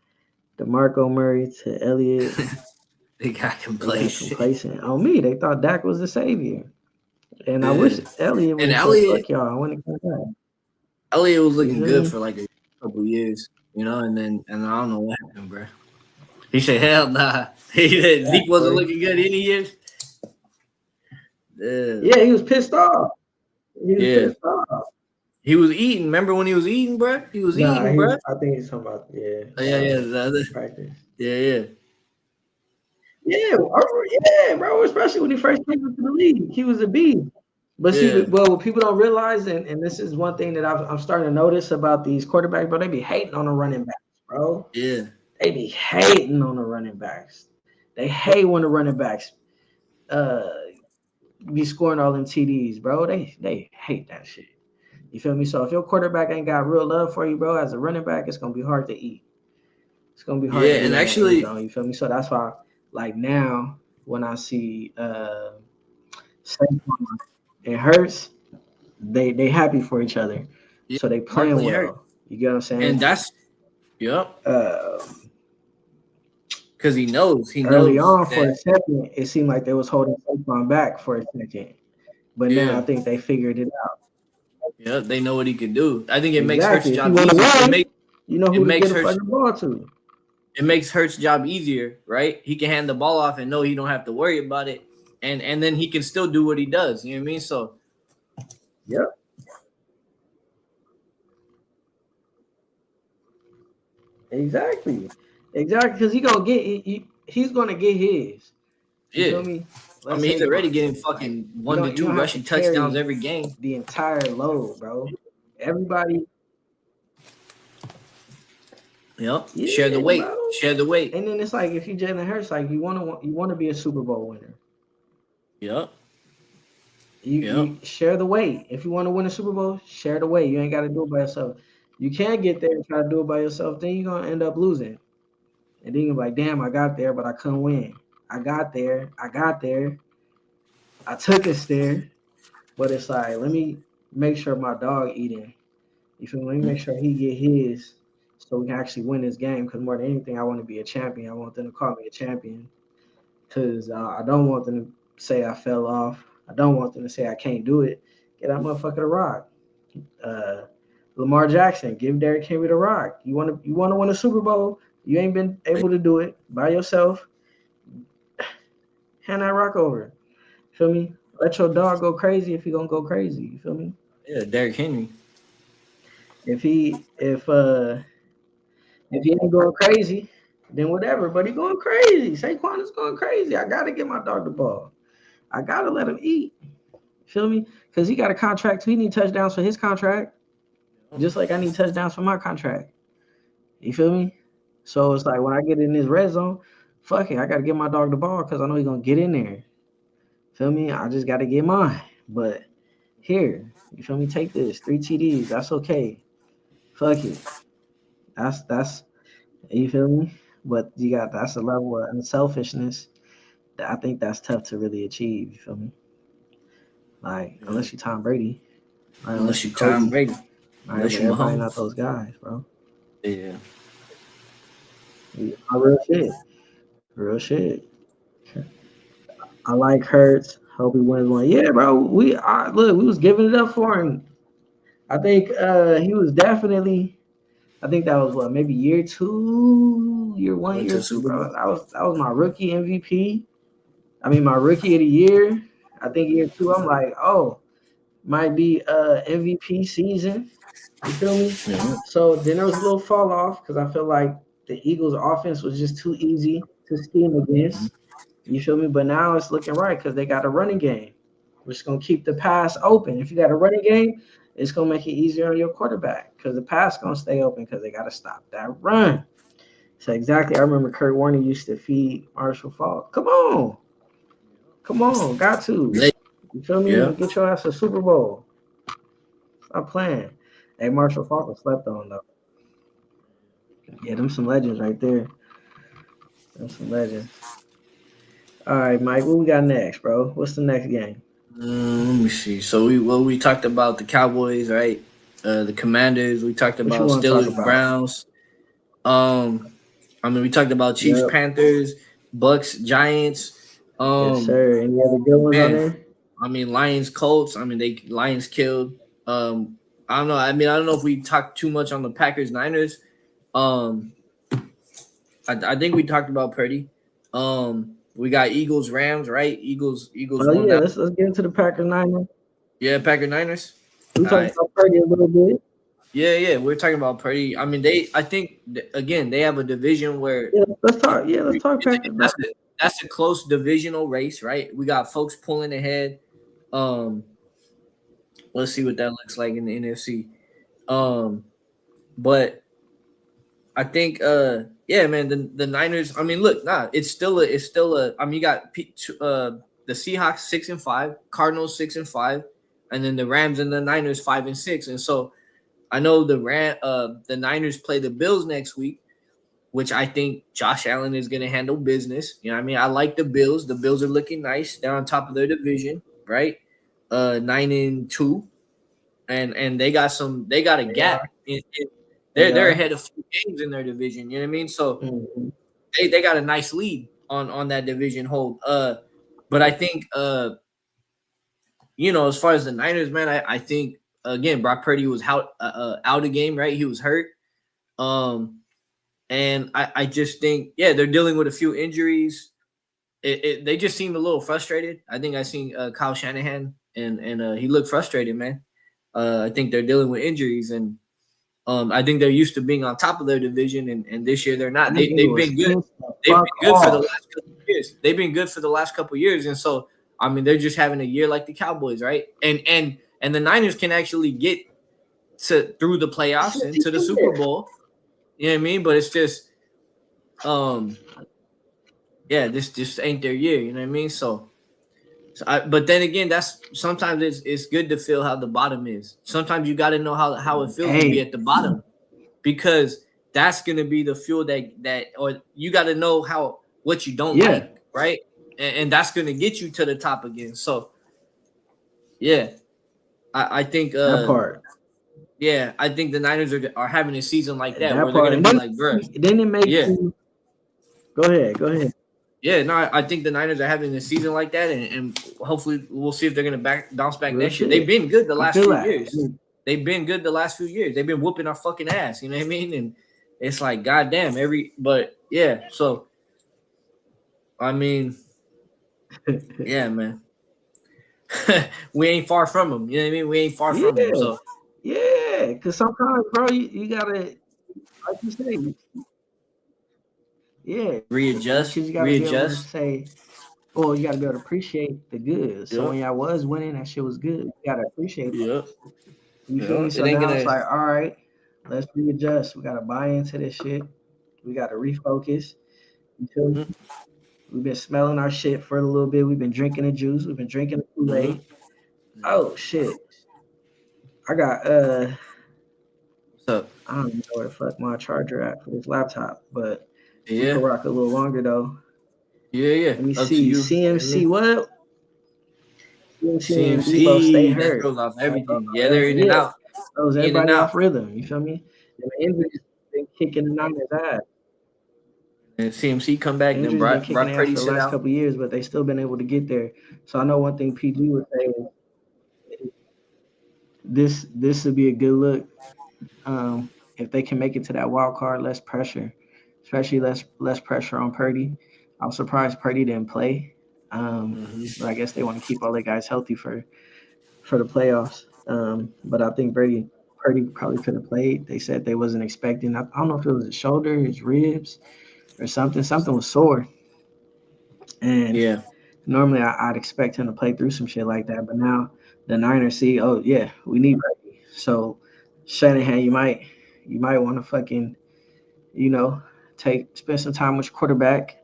DeMarco Murray to Elliott. They got They got complacent. complacent. On me, they thought Dak was the savior. And I Yeah. wish Elliott would And have said, Elliot fuck y'all, I want to come back. Elliot was You looking feel good me? for like a couple years, and I don't know what happened, bro. He said, "Hell nah." He said Dak, Zeke wasn't boy. looking good any years. Yeah, Yeah, he was pissed off. He was yeah. pissed off. He was eating. Remember when he was eating, bro? He was Nah, eating, bro. I think he's talking about, Oh, yeah, yeah, practice. yeah, yeah, Yeah, bro, especially when he first came into the league. He was a beast. But see, yeah, well, what people don't realize, and this is one thing that I'm starting to notice about these quarterbacks, bro, they be hating on the running backs, bro. yeah. They be hating on the running backs. They hate when the running backs uh be scoring all them TDs, bro. They hate that shit. You feel me? So if your quarterback ain't got real love for you, bro, as a running back, it's gonna be hard to eat. It's gonna be hard Yeah, to get and in that end actually, zone. You feel me? So that's why, like now, when I see Saquon and Hurts, they happy for each other, yeah, so they playing Barkley hurt, well. You get what I'm and saying? that's yep, Um, because he Early knows on, for that. a second, it seemed like they was holding Saquon back for a second, but now I Yeah, think they figured it out. yeah, they know what he can do. I think it makes Hurt's Exactly. If you job want to easier. win, you know It who to get makes a Hurts fucking ball to. it makes Hurt's job easier, right? He can hand the ball off and know he don't have to worry about it, and then he can still do what he does. You know what I mean? So Yep. Exactly. Exactly. Because he's gonna get his. You yeah, feel me? I Let mean he's already Saquon get getting his. Like fucking 1 to 2 you don't have to rushing touchdowns carry every game. the entire load, bro. Everybody, Yep, share the yeah, weight, bro. share the weight. And then it's like if you Jalen Hurts, like you wanna be a Super Bowl winner. Yep, You yep, share the weight. If you want to win a Super Bowl, share the weight. You ain't got to do it by yourself. You can't get there and try to do it by yourself. Then you're gonna end up losing. And then you're like, damn, I got there, but I couldn't win. I got there. I got there. I took us there. But it's like, let me make sure my dog eating. You feel me? Let me make sure he get his so we can actually win this game. Because more than anything, I want to be a champion. I want them to call me a champion. Because I don't want them to say I fell off. I don't want them to say I can't do it. Get that motherfucker to rock. Uh, Lamar Jackson, give Derrick Henry the rock. You want to win a Super Bowl? You ain't been able to do it by yourself. Hand that rock over. Feel me? Let your dog go crazy if he gonna go crazy. You feel me? Yeah, Derrick Henry. If he if he ain't going crazy, then whatever. But he going crazy. Saquon is going crazy. I gotta get my dog the ball. I gotta let him eat. Feel me? Because he got a contract too. He need touchdowns for his contract, just like I need touchdowns for my contract. You feel me? So it's like when I get in this red zone, fuck it, I gotta get my dog the ball because I know he's gonna get in there. Feel me? I just gotta get mine. But here, you feel me? Take this 3 TDs. That's okay. Fuck it. That's you feel me? But you got that's a level of unselfishness that I think that's tough to really achieve. You feel me? Like Yeah. unless you Tom Brady, right? Unless Unless you you Tom Kobe, Brady, right? unless But you everybody not Mahomes. those guys, bro. Yeah. Real shit. Real shit. I like Hurts. Hope he wins one. Yeah, bro. Look. We was giving it up for him. I think he was definitely. I think that was what maybe year two, year one, Went year to the two, Super bro. Bowl. That was my rookie MVP. I mean, my rookie of the year. I think year two. I'm like, oh, might be MVP season. You feel me? Yeah. So then there was a little fall off because I feel like the Eagles' offense was just too easy to scheme against. You feel me? But now it's looking right because they got a running game, which is gonna keep the pass open. If you got a running game, it's gonna make it easier on your quarterback because the pass gonna stay open because they gotta stop that run. So exactly, I remember Kurt Warner used to feed Marshall Falk. Come on, got to. Yeah. You feel me? Yeah. Get your ass a Super Bowl. Stop playing. Hey, Marshall Falk was slept on though. Yeah, them some legends right there. Them some legends. All right, Mike, what we got next, bro? What's the next game? Let me see. So we talked about the Cowboys, right? The Commanders. We talked What you about want to talk Steelers, about? Browns. Um, I mean, we talked about Chiefs, Yep. Panthers, Bucks, Giants. Yes, Um, sir. Any other good ones on man, there? I mean, Lions, Colts. I mean, they Lions killed. I don't know. I mean, I don't know if we talked too much on the Packers, Niners. Um, I think we talked about Purdy. We got Eagles, Rams, right? Eagles Oh won yeah, that. let's get into the Packers Niners. Yeah, Packer Niners. We All talked right. about Purdy a little bit. Yeah. We're talking about Purdy. I mean, I think again they have a division where Yeah, let's talk. Yeah, let's talk Packers that's Niners. that's a close divisional race, right? We got folks pulling ahead. Um, let's see what that looks like in the NFC. Um, but I think yeah, man, the Niners. I mean, look, it's still a. I mean, you got the Seahawks 6-5, Cardinals 6-5, and then the Rams and the Niners 5-6. And so I know the Niners play the Bills next week, which I think Josh Allen is going to handle business. You know what I mean? I like the Bills. The Bills are looking nice. They're on top of their division, right? 9-2, and they got a They are. gap. They They're are. ahead of few games in their division. You know what I mean? So Mm-hmm. they got a nice lead on that division hold. But I think as far as the Niners, man, I think again Brock Purdy was out of game, right? He was hurt. Um, and I just think they're dealing with a few injuries. They just seemed a little frustrated. I think I seen Kyle Shanahan and he looked frustrated, man. I think they're dealing with injuries and I think they're used to being on top of their division, and this year they're not. Them They've Eagles been good. pissed the They've fuck been good for the off. last couple of years. They've been good for the last couple of years, and so I mean they're just having a year like the Cowboys, right? And the Niners can actually get to through the playoffs Shit, and to the Super Bowl. You know what I mean? But it's just um this just ain't their year. You know what I mean? But then again, that's sometimes it's good to feel how the bottom is. Sometimes you got to know how it feels to be Hey, at the bottom. because that's gonna be the fuel or you got to know what you don't Yeah, like, right? And that's gonna get you to the top again. So yeah, I think that part. yeah, I think the Niners are having a season like that That where they're part. gonna And be like, bruh, then it makes yeah. you go ahead. Go ahead. Yeah, no, I think the Niners are having a season like that, and hopefully we'll see if they're gonna bounce back Real next year. They've shit. been good the I last feel few like. years. They've been good the last few years. They've been whooping our fucking ass. You know what I mean? And it's like, goddamn, but yeah. So I mean, yeah, man, we ain't far from them. You know what I mean? We ain't far from them. Yeah. So Yeah. Because sometimes, bro, you gotta, like you say, yeah, readjust, because you gotta be able to readjust. say, well, you gotta be able to appreciate the good. So when Yep, y'all was winning, that shit was good. You gotta appreciate that. yep, You feel me? yep. It So ain't now it's gonna. like, all right, let's readjust. We gotta buy into this shit. We gotta refocus. You feel me? We've been smelling our shit for a little bit. We've been drinking the juice. We've been drinking the Mm-hmm. Kool-Aid. Oh shit. I got What's up? I don't even know where the fuck my charger at for this laptop, but we Yeah, could rock a little longer though. yeah, yeah. Let me Up to see. you. You know what I CMC mean? what? CMC and Debo stay CMC that hurt. throws off everything. Yeah, they're in and Yeah, out, throws in and everybody out. off rhythm. You feel me? And the injuries been kicking the Niners ass. And CMC come back, then Injuries been kicking Brock their ass Purdy for the sit last out. couple of years, but they still been able to get there. So I know one thing PG would say is this would be a good look. If they can make it to that wild card, less pressure, especially less pressure on Purdy. I was surprised Purdy didn't play, Mm-hmm. but I guess they want to keep all their guys healthy for the playoffs. But I think Purdy probably could have played. They said they wasn't expecting. I don't know if it was his shoulder, his ribs, or something. Something was sore, and Yeah, normally I'd expect him to play through some shit like that. But now the Niners see, oh yeah, we need Purdy. So Shanahan, you might want to fucking you know, spend some time with your quarterback,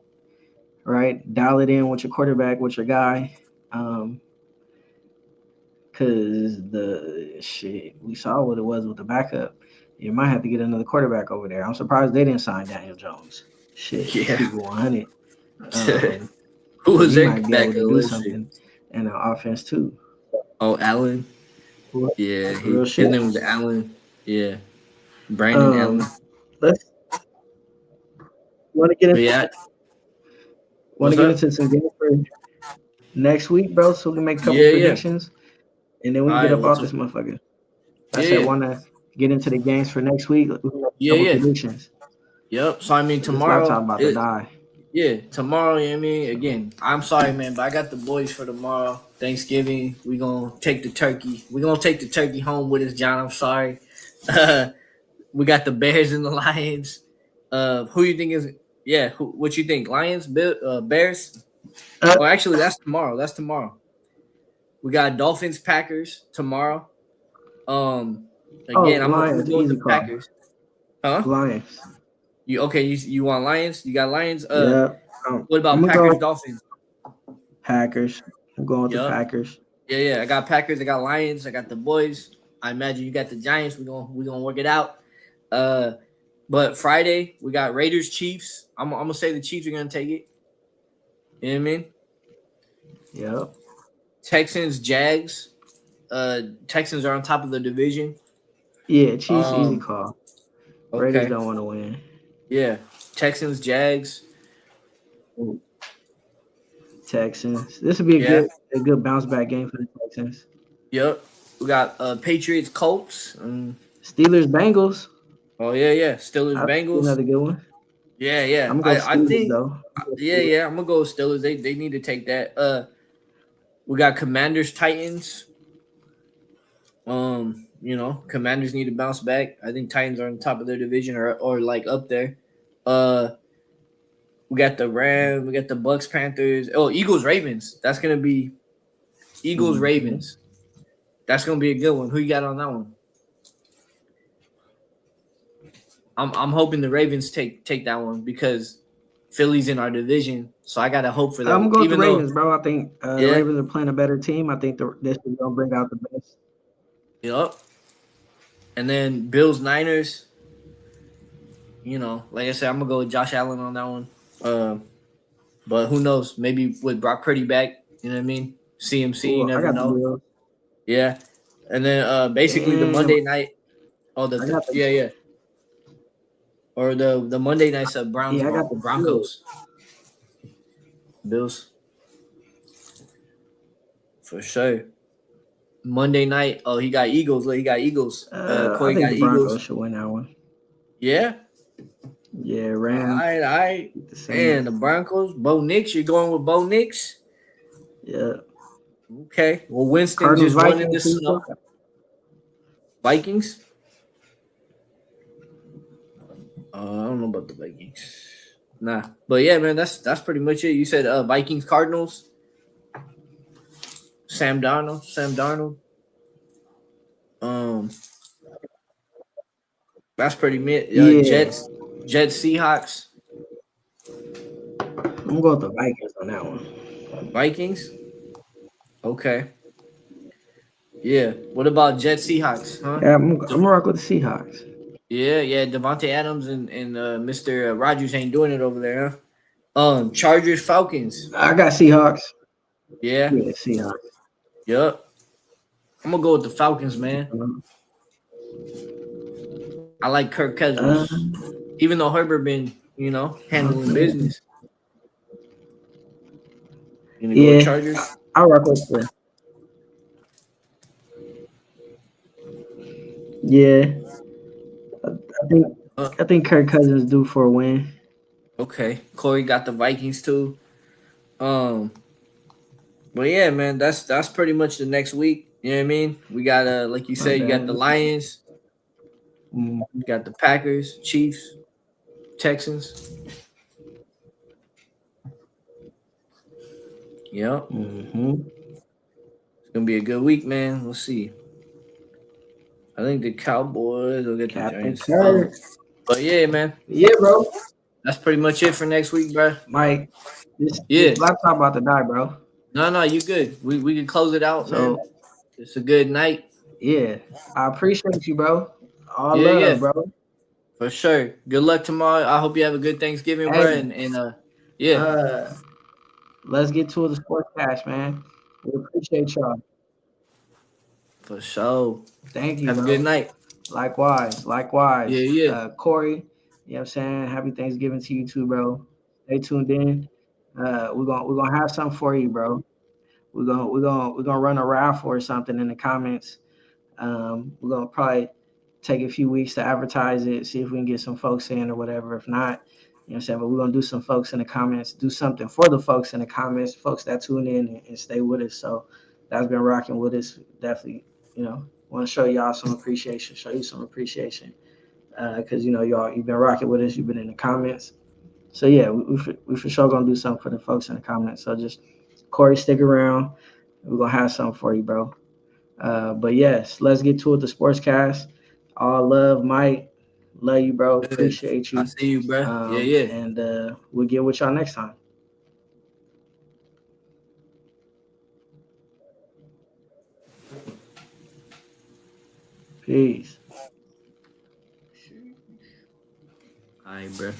right? Dial it in with your quarterback, with your guy. Um, cause the shit we saw what it was with the backup. You might have to get another quarterback over there. I'm surprised they didn't sign Daniel Jones. Shit, let's yeah. keep it 100. Um, Who cause was he their might be able backup? to do Let's see. something in the offense too. Oh, Allen. Yeah, Real his shit. name was Allen. Yeah, Brandon Allen. Um, let's want to get But in, yeah, want to what's get up? into some games for next week, bro, so we can make a couple Yeah, yeah. predictions, and then we All can get right. up Well, off this motherfucker. I yeah, said yeah, want to get into the games for next week. We can make a yeah, couple yeah. predictions. Yep. So I mean, This laptop tomorrow about to it. die. Yeah, tomorrow. You know what I mean, again, I'm sorry, man, but I got the boys for tomorrow. Thanksgiving. We gonna take the turkey. We gonna take the turkey home with us, John. I'm sorry. We got the Bears and the Lions. Who you think is? Yeah, what you think? Lions, Bears? Uh, Oh, actually, that's tomorrow. That's tomorrow. We got Dolphins, Packers tomorrow. Um, oh, again, I'm gonna Lions, go with easy the call. Packers. Huh? Lions. You okay? You want Lions? You got Lions. Yeah. What I'm about gonna go Packers, Dolphins? Packers. I'm going with the Yup. Packers. Yeah, yeah. I got Packers. I got Lions. I got the boys. I imagine you got the Giants. We gonna work it out. Uh, but Friday we got Raiders, Chiefs. I'm gonna say the Chiefs are gonna take it. You know what I mean? Yep. Texans, Jags. Texans are on top of the division. Yeah, Chiefs, easy Um, call. Raiders okay. don't want to win. Yeah. Texans, Jags. Texans. This would be a Yeah. good bounce back game for the Texans. Yep. We got Patriots, Colts. Steelers, Bengals. Oh yeah, yeah. Steelers, That'd be Bengals. another good one. Yeah, yeah. I'm gonna go I Steelers think though. yeah, yeah. I'm gonna go with Steelers. They need to take that. We got Commanders, Titans. Commanders need to bounce back. I think Titans are on top of their division or like up there. Uh, we got the Rams. We got the Bucks, Panthers. Oh, Eagles, Ravens. That's gonna be Eagles, Mhm. Ravens. That's gonna be a good one. Who you got on that one? I'm hoping the Ravens take that one because Philly's in our division, so I gotta hope for I'm that. gonna go with the Even though, Ravens, bro. I think the yeah, Ravens are playing a better team. I think this is gonna bring out the best. yep. And then Bills, Niners. like I said, I'm gonna go with Josh Allen on that one. Uh, but who knows? Maybe with Brock Purdy back, you know what I mean? CMC, you Ooh, I never got the know. Bills. Yeah, and then basically the Damn, Monday night. Oh, I got the yeah, or the Monday night's Browns yeah, I got the Bills. Broncos Bills for sure. Monday night. Oh, he got Eagles. Look, he got Eagles. I Corey think got the Broncos Eagles. should win that one. Yeah. Yeah, All Rams right, all right. beat the Man, Saints. the Broncos. Bo Nix. You're going with Bo Nix. Yeah, Okay. Well, Winston Cardinals just running Vikings. the Who you snow. got? Vikings. I don't know about the Vikings. Nah, but yeah, man, that's pretty much it. You said Vikings Cardinals. Sam Darnold. Sam Darnold. Um, that's pretty mid. Yeah, Jets Seahawks. I'm going with the Vikings on that one. Vikings. Okay. Yeah. What about Jets Seahawks? Huh? Yeah, I'm De- gonna rock with the Seahawks. yeah. Devontae Adams and Mr. Rogers ain't doing it over there, huh? Chargers Falcons. I got Seahawks. Yeah. Yeah, Seahawks. Yup. I'm gonna go with the Falcons, man. Um, I like Kirk Uh, Cousins, even though Herbert been handling okay. business. You gonna go with Yeah, Chargers? I rock with the. Yeah, I think Uh, I think Kirk Cousins due for a win. okay. Corey got the Vikings too. Um, but yeah, man, that's pretty much the next week. You know what I mean? We got like you Not said, you got the bad. Lions, Mm, you got the Packers, Chiefs, Texans. Yep. hmm It's gonna be a good week, man. We'll see. I think the Cowboys will get the Captain Giants. Kirk. But yeah, man, Yeah, bro. that's pretty much it for next week, bro. Mike, this Yeah. laptop about to die, bro. No, you good. We can close it out, man. So It's a good night. yeah, I appreciate you, bro. All Yeah, love, bro. for sure. Good luck tomorrow. I hope you have a good Thanksgiving, bro. Hey, And yeah, uh, let's get to the Sportscast, man. We appreciate y'all. for sure. Thank you, Have a good bro. night. Likewise, Yeah, likewise. yeah. Corey, you know what I'm saying? Happy Thanksgiving to you too, bro. Stay tuned in. We're gonna have something for you, bro. We're gonna run a raffle or something in the comments. We're gonna probably take a few weeks to advertise it, see if we can get some folks in or whatever. If not, you know what I'm saying, but we're gonna do some folks in the comments, do something for the folks in the comments, folks that tune in and stay with us. So that's been rocking with us. Definitely, want to show y'all some appreciation, show you some appreciation. Because you've been rocking with us, you've been in the comments. So yeah, we for sure gonna do something for the folks in the comments. So just Corey, stick around. We're gonna have something for you, bro. But yes, let's get to it. The Sportscast. All love, Mike. Love you, bro. Good. Appreciate I you. see you, bro. Yeah. And we'll get with y'all next time. Peace. All right, bro.